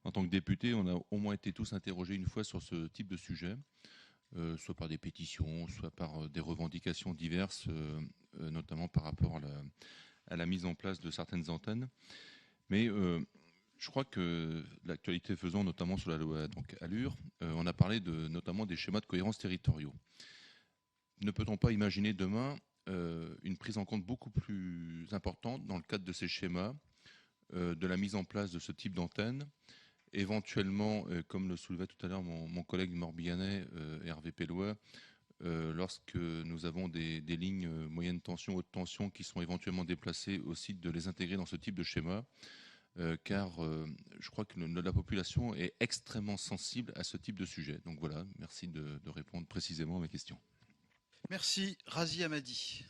en tant que députés, on a au moins été tous interrogés une fois sur ce type de sujet, soit par des pétitions, soit par des revendications diverses, notamment par rapport à la mise en place de certaines antennes. Mais je crois que l'actualité faisant, notamment sur la loi donc, Allure, on a parlé notamment des schémas de cohérence territoriaux. Ne peut-on pas imaginer demain une prise en compte beaucoup plus importante dans le cadre de ces schémas, de la mise en place de ce type d'antenne, éventuellement, comme le soulevait tout à l'heure mon collègue morbihanais, Hervé Pellois, lorsque nous avons des lignes moyenne tension, haute tension qui sont éventuellement déplacées aussi, de les intégrer dans ce type de schéma, car je crois que la population est extrêmement sensible à ce type de sujet. Donc voilà, merci de répondre précisément à mes questions. Merci. Razi Hamadi.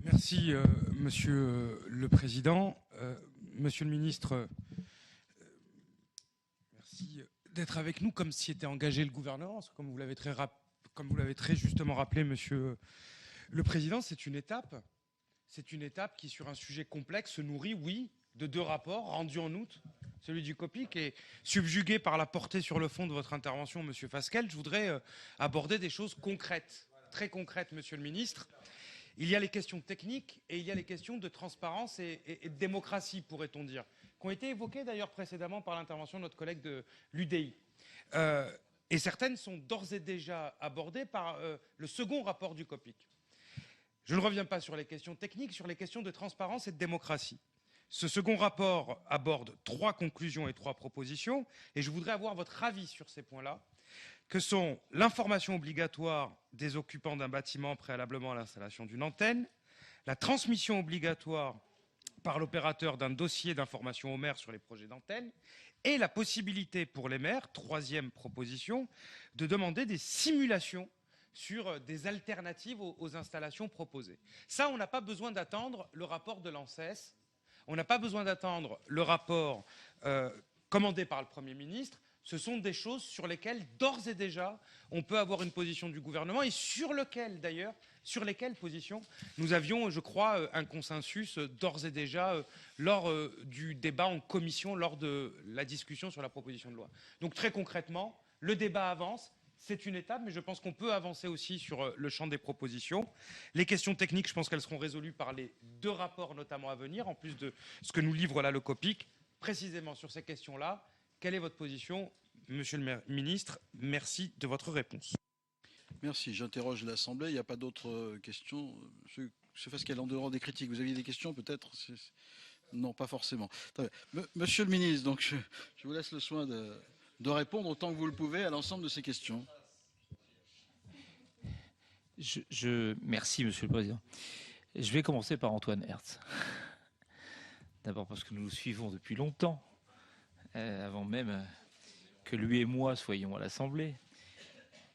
Merci, Monsieur le Président. Monsieur le Ministre, merci d'être avec nous comme s'y était engagé le gouvernement. Parce que comme vous l'avez très justement rappelé, Monsieur le Président, c'est une étape. C'est une étape qui, sur un sujet complexe, se nourrit, oui, de 2 rapports rendus en août. Celui du COPIC est subjugué par la portée sur le fond de votre intervention, Monsieur Fasquelle. Je voudrais aborder des choses concrètes. Très concrète, Monsieur le Ministre. Il y a les questions techniques et il y a les questions de transparence et de démocratie, pourrait-on dire, qui ont été évoquées d'ailleurs précédemment par l'intervention de notre collègue de l'UDI. Et certaines sont d'ores et déjà abordées par le second rapport du COPIC. Je ne reviens pas sur les questions techniques, sur les questions de transparence et de démocratie. Ce second rapport aborde 3 conclusions et 3 propositions, et je voudrais avoir votre avis sur ces points-là, que sont l'information obligatoire des occupants d'un bâtiment préalablement à l'installation d'une antenne, la transmission obligatoire par l'opérateur d'un dossier d'information au maire sur les projets d'antenne, et la possibilité pour les maires, 3e proposition, de demander des simulations sur des alternatives aux installations proposées. Ça, on n'a pas besoin d'attendre le rapport de l'ANSES, on n'a pas besoin d'attendre le rapport commandé par le Premier ministre. Ce sont des choses sur lesquelles, d'ores et déjà, on peut avoir une position du gouvernement et sur lesquelles positions nous avions, je crois, un consensus d'ores et déjà lors du débat en commission, lors de la discussion sur la proposition de loi. Donc très concrètement, le débat avance. C'est une étape, mais je pense qu'on peut avancer aussi sur le champ des propositions. Les questions techniques, je pense qu'elles seront résolues par les 2 rapports notamment à venir, en plus de ce que nous livre là le COPIC. Précisément sur ces questions-là, quelle est votre position, Monsieur le Ministre? Merci de votre réponse. Merci. J'interroge l'Assemblée. Il n'y a pas d'autres questions. Monsieur Fasquelle, en dehors des critiques, vous aviez des questions peut-être? Non, pas forcément. Monsieur le Ministre, donc je vous laisse le soin de répondre autant que vous le pouvez à l'ensemble de ces questions. Merci, Monsieur le Président. Je vais commencer par Antoine Hertz. D'abord parce que nous nous suivons depuis longtemps, avant même que lui et moi soyons à l'Assemblée,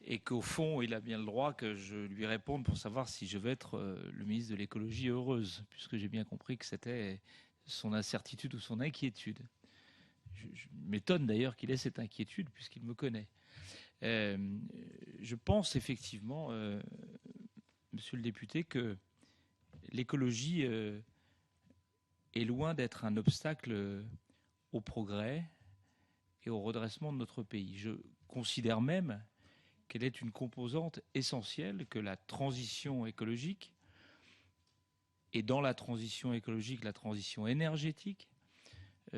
et qu'au fond, il a bien le droit que je lui réponde pour savoir si je vais être le ministre de l'écologie heureuse, puisque j'ai bien compris que c'était son incertitude ou son inquiétude. Je m'étonne d'ailleurs qu'il ait cette inquiétude, puisqu'il me connaît. Je pense effectivement, monsieur le député, que l'écologie est loin d'être un obstacle au progrès et au redressement de notre pays. Je considère même qu'elle est une composante essentielle, que la transition écologique, et dans la transition écologique, la transition énergétique,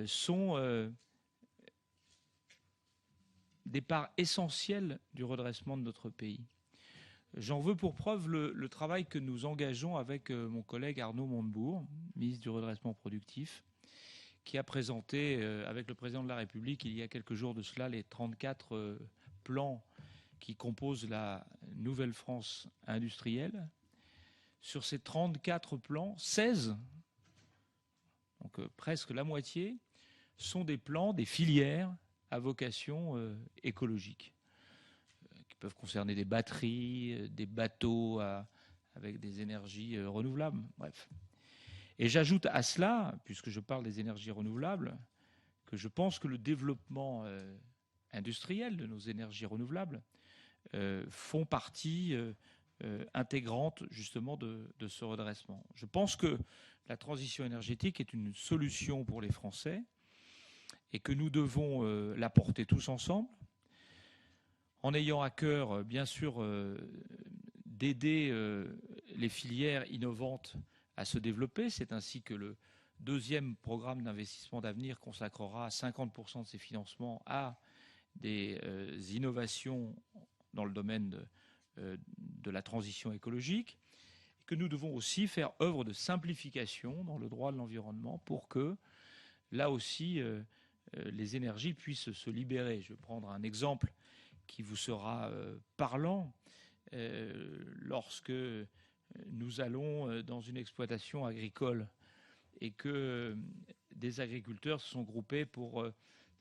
sont des parts essentielles du redressement de notre pays. J'en veux pour preuve le travail que nous engageons avec mon collègue Arnaud Montebourg, ministre du redressement productif, qui a présenté avec le président de la République il y a quelques jours de cela les 34 plans qui composent la nouvelle France industrielle. Sur ces 34 plans, 16, donc presque la moitié, sont des plans, des filières à vocation écologique, qui peuvent concerner des batteries, des bateaux avec des énergies renouvelables, bref. Et j'ajoute à cela, puisque je parle des énergies renouvelables, que je pense que le développement industriel de nos énergies renouvelables font partie intégrante justement de ce redressement. Je pense que la transition énergétique est une solution pour les Français et que nous devons la porter tous ensemble, en ayant à cœur, bien sûr, d'aider les filières innovantes à se développer. C'est ainsi que le deuxième programme d'investissement d'avenir consacrera 50% de ses financements à des innovations dans le domaine de la transition écologique, et que nous devons aussi faire œuvre de simplification dans le droit de l'environnement pour que, là aussi, les énergies puissent se libérer. Je vais prendre un exemple qui vous sera parlant. Lorsque nous allons dans une exploitation agricole et que des agriculteurs se sont groupés pour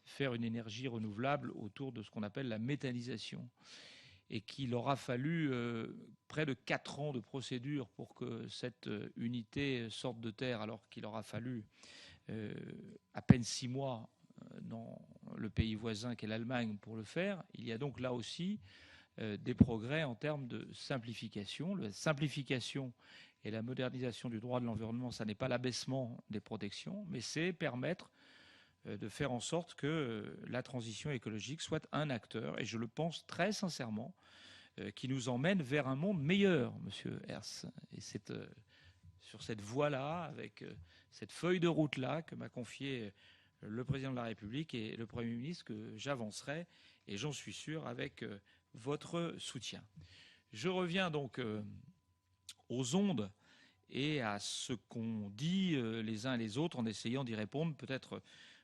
faire une énergie renouvelable autour de ce qu'on appelle la méthanisation, et qu'il aura fallu près de 4 ans de procédure pour que cette unité sorte de terre, alors qu'il aura fallu à peine 6 mois dans le pays voisin qu'est l'Allemagne pour le faire. Il y a donc là aussi des progrès en termes de simplification. La simplification et la modernisation du droit de l'environnement, ça n'est pas l'abaissement des protections, mais c'est permettre de faire en sorte que la transition écologique soit un acteur, et je le pense très sincèrement, qui nous emmène vers un monde meilleur, monsieur Herse. Et c'est sur cette voie-là, avec cette feuille de route-là que m'a confié le président de la République et le Premier ministre, que j'avancerai, et j'en suis sûr, avec votre soutien. Je reviens donc aux ondes et à ce qu'on dit les uns et les autres en essayant d'y répondre. Peut-être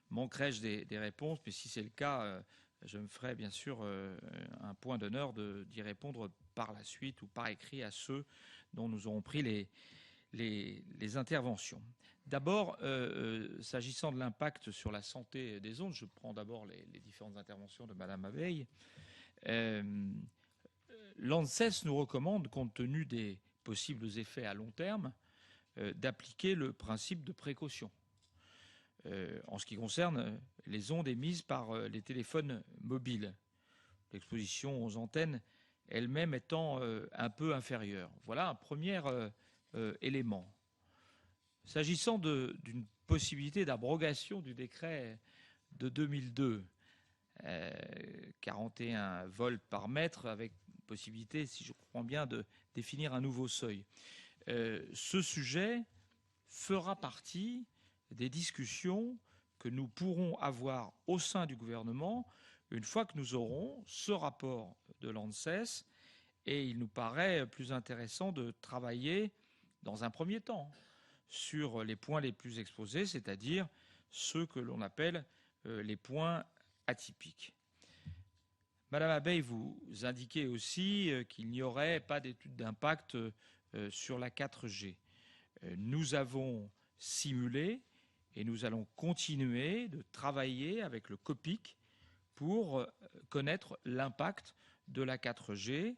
manquerai-je des réponses, mais si c'est le cas, je me ferai bien sûr un point d'honneur d'y répondre par la suite ou par écrit à ceux dont nous aurons pris les interventions. D'abord, s'agissant de l'impact sur la santé des ondes, je prends d'abord les différentes interventions de Madame Abeille. L'ANSES nous recommande, compte tenu des possibles effets à long terme, d'appliquer le principe de précaution en ce qui concerne les ondes émises par les téléphones mobiles, l'exposition aux antennes elle-même étant un peu inférieure. Voilà un premier élément. S'agissant d'une possibilité d'abrogation du décret de 2002, 41 volts par mètre, avec possibilité, si je comprends bien, de définir un nouveau seuil. Ce sujet fera partie des discussions que nous pourrons avoir au sein du gouvernement une fois que nous aurons ce rapport de l'ANSES, et il nous paraît plus intéressant de travailler dans un premier temps sur les points les plus exposés, c'est-à-dire ceux que l'on appelle les points atypiques. Madame Abeille, vous indiquez aussi qu'il n'y aurait pas d'étude d'impact sur la 4G. Nous avons simulé et nous allons continuer de travailler avec le COPIC pour connaître l'impact de la 4G,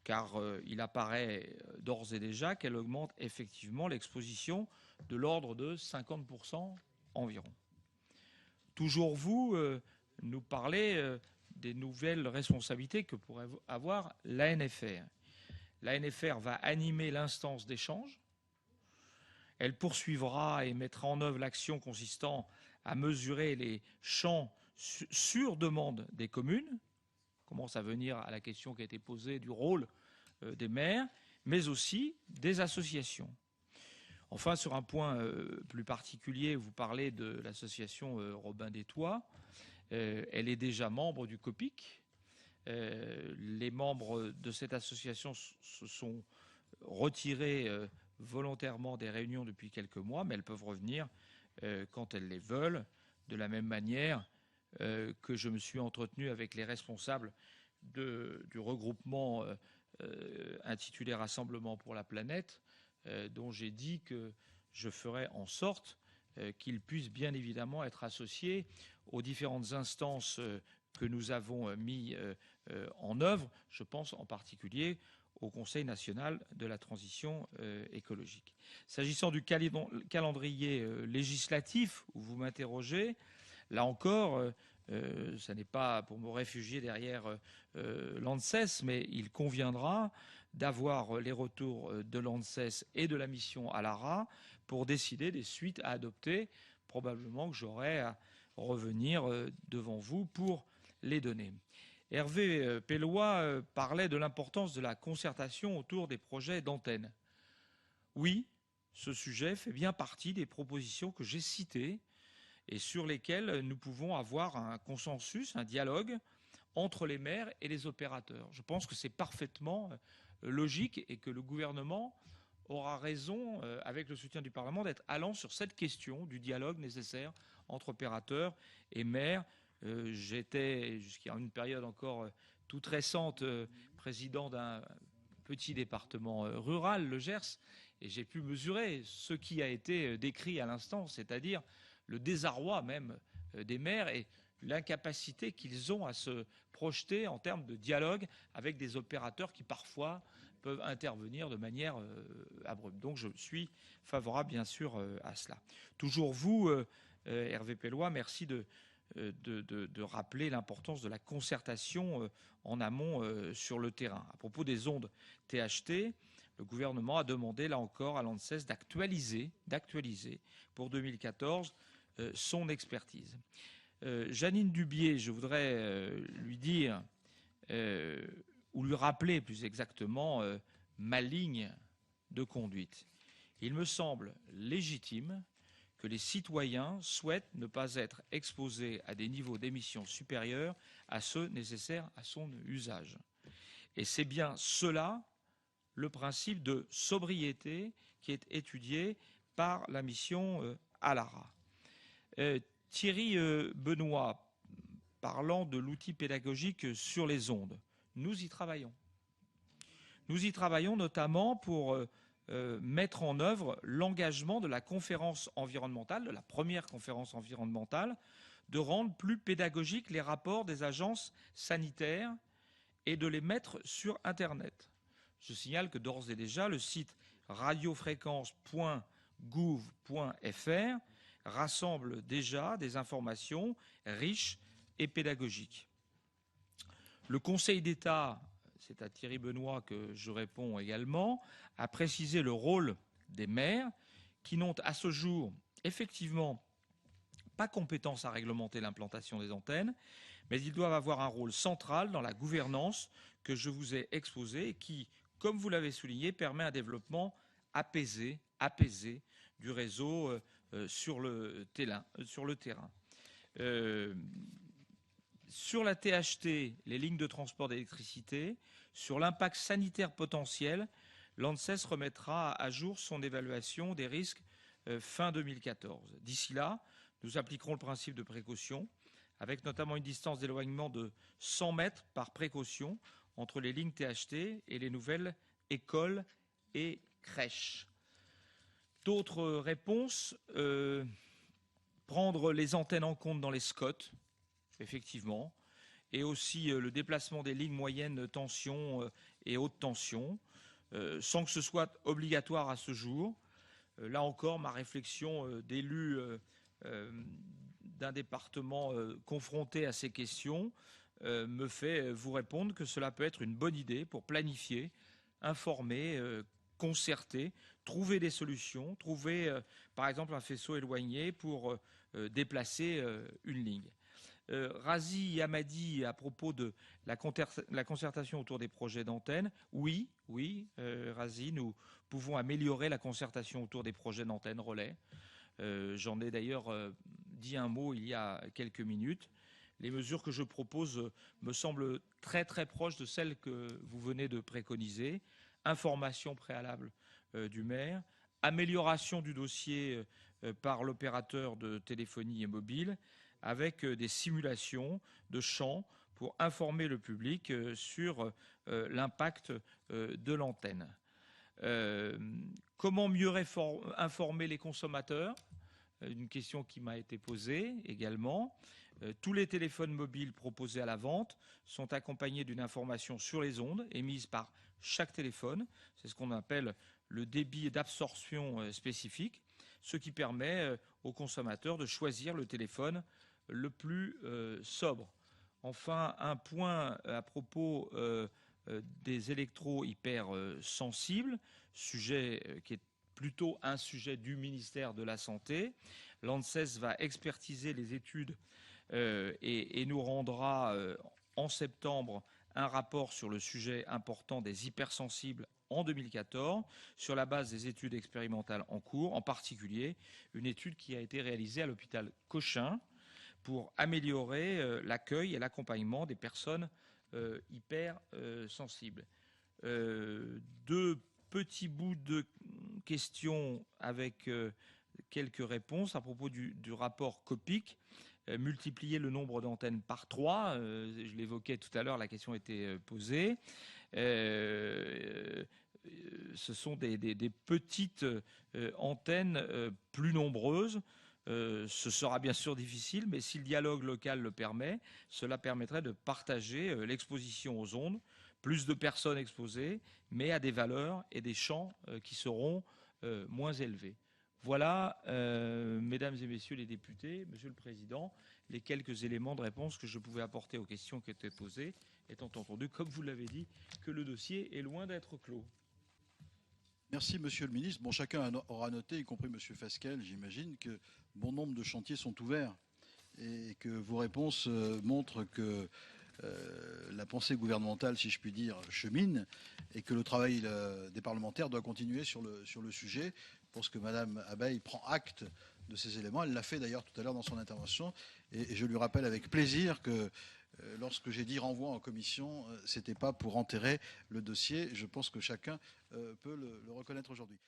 car il apparaît d'ores et déjà qu'elle augmente effectivement l'exposition de l'ordre de 50% environ. Toujours vous nous parlez des nouvelles responsabilités que pourrait avoir l'ANFR. L'ANFR va animer l'instance d'échange. Elle poursuivra et mettra en œuvre l'action consistant à mesurer les champs sur demande des communes. On commence à venir à la question qui a été posée du rôle des maires, mais aussi des associations. Enfin, sur un point plus particulier, vous parlez de l'association Robin des Toits. Elle est déjà membre du COPIC. Les membres de cette association se sont retirés volontairement des réunions depuis quelques mois, mais elles peuvent revenir quand elles les veulent, de la même manière que je me suis entretenu avec les responsables du regroupement intitulé Rassemblement pour la planète, dont j'ai dit que je ferai en sorte qu'ils puissent bien évidemment être associés aux différentes instances que nous avons mis en œuvre. Je pense en particulier au Conseil national de la transition écologique. S'agissant du calendrier législatif, où vous m'interrogez, là encore, ce n'est pas pour me réfugier derrière l'ANSES, mais il conviendra d'avoir les retours de l'ANSES et de la mission ALARA pour décider des suites à adopter. Probablement que j'aurai à revenir devant vous pour les donner. Hervé Pellois parlait de l'importance de la concertation autour des projets d'antenne. Oui, ce sujet fait bien partie des propositions que j'ai citées et sur lesquelles nous pouvons avoir un consensus, un dialogue entre les maires et les opérateurs. Je pense que c'est parfaitement logique et que le gouvernement aura raison, avec le soutien du Parlement, d'être allant sur cette question du dialogue nécessaire entre opérateurs et maires. J'étais, jusqu'à une période encore toute récente, président d'un petit département rural, le Gers, et j'ai pu mesurer ce qui a été décrit à l'instant, c'est-à-dire le désarroi même des maires et l'incapacité qu'ils ont à se projeter en termes de dialogue avec des opérateurs qui parfois peuvent intervenir de manière abrupte. Donc je suis favorable bien sûr à cela. Toujours vous, Hervé Pellois, merci de rappeler l'importance de la concertation en amont sur le terrain. À propos des ondes THT, le gouvernement a demandé là encore à l'ANSES d'actualiser pour 2014 son expertise. Jeannine Dubié, je voudrais lui dire, ou lui rappeler plus exactement, ma ligne de conduite. Il me semble légitime que les citoyens souhaitent ne pas être exposés à des niveaux d'émissions supérieurs à ceux nécessaires à son usage. Et c'est bien cela, le principe de sobriété, qui est étudié par la mission ALARA. Thierry Benoît, parlant de l'outil pédagogique sur les ondes, nous y travaillons. Nous y travaillons notamment pour mettre en œuvre l'engagement de la conférence environnementale, de la première conférence environnementale, de rendre plus pédagogiques les rapports des agences sanitaires et de les mettre sur Internet. Je signale que d'ores et déjà, le site radiofréquence.gouv.fr rassemble déjà des informations riches et pédagogiques. Le Conseil d'État, c'est à Thierry Benoît que je réponds également, a précisé le rôle des maires qui n'ont à ce jour effectivement pas compétence à réglementer l'implantation des antennes, mais ils doivent avoir un rôle central dans la gouvernance que je vous ai exposée et qui, comme vous l'avez souligné, permet un développement apaisé du réseau sur le terrain. Sur la THT, les lignes de transport d'électricité, sur l'impact sanitaire potentiel, l'ANSES remettra à jour son évaluation des risques fin 2014. D'ici là, nous appliquerons le principe de précaution, avec notamment une distance d'éloignement de 100 mètres par précaution entre les lignes THT et les nouvelles écoles et crèches. D'autres réponses, prendre les antennes en compte dans les SCOT, effectivement, et aussi le déplacement des lignes moyennes tension et haute tension, sans que ce soit obligatoire à ce jour. Là encore, ma réflexion d'élu d'un département confronté à ces questions me fait vous répondre que cela peut être une bonne idée pour planifier, informer, concerter, trouver des solutions, trouver par exemple un faisceau éloigné pour déplacer une ligne. Razi Hamadi, à propos de la concertation autour des projets d'antenne, oui, Razi, nous pouvons améliorer la concertation autour des projets d'antenne relais. J'en ai d'ailleurs dit un mot il y a quelques minutes. Les mesures que je propose me semblent très très proches de celles que vous venez de préconiser. Information préalable du maire, amélioration du dossier par l'opérateur de téléphonie mobile, avec des simulations de champs pour informer le public sur l'impact de l'antenne. Comment mieux informer les consommateurs? Une question qui m'a été posée également. Tous les téléphones mobiles proposés à la vente sont accompagnés d'une information sur les ondes émises par chaque téléphone. C'est ce qu'on appelle le débit d'absorption spécifique, ce qui permet aux consommateurs de choisir le téléphone le plus sobre. Enfin, un point à propos des électros hypersensibles, sujet qui est plutôt un sujet du ministère de la Santé. L'ANSES va expertiser les études et nous rendra en septembre un rapport sur le sujet important des hypersensibles en 2014, sur la base des études expérimentales en cours, en particulier une étude qui a été réalisée à l'hôpital Cochin pour améliorer l'accueil et l'accompagnement des personnes hypersensibles. Deux petits bouts de questions avec quelques réponses à propos du rapport COPIC. Multiplier le nombre d'antennes par 3, je l'évoquais tout à l'heure, la question était posée. Ce sont des petites antennes plus nombreuses. Ce sera bien sûr difficile, mais si le dialogue local le permet, cela permettrait de partager l'exposition aux ondes, plus de personnes exposées, mais à des valeurs et des champs qui seront moins élevés. Voilà, mesdames et messieurs les députés, monsieur le président, les quelques éléments de réponse que je pouvais apporter aux questions qui étaient posées, étant entendu, comme vous l'avez dit, que le dossier est loin d'être clos. Merci, monsieur le ministre. Bon, chacun aura noté, y compris monsieur Fasquelle, j'imagine, que bon nombre de chantiers sont ouverts et que vos réponses montrent que la pensée gouvernementale, si je puis dire, chemine et que le travail des parlementaires doit continuer sur le sujet. Je pense que Madame Abeille prend acte de ces éléments. Elle l'a fait d'ailleurs tout à l'heure dans son intervention. Et je lui rappelle avec plaisir que lorsque j'ai dit renvoi en commission, ce n'était pas pour enterrer le dossier. Je pense que chacun peut le reconnaître aujourd'hui.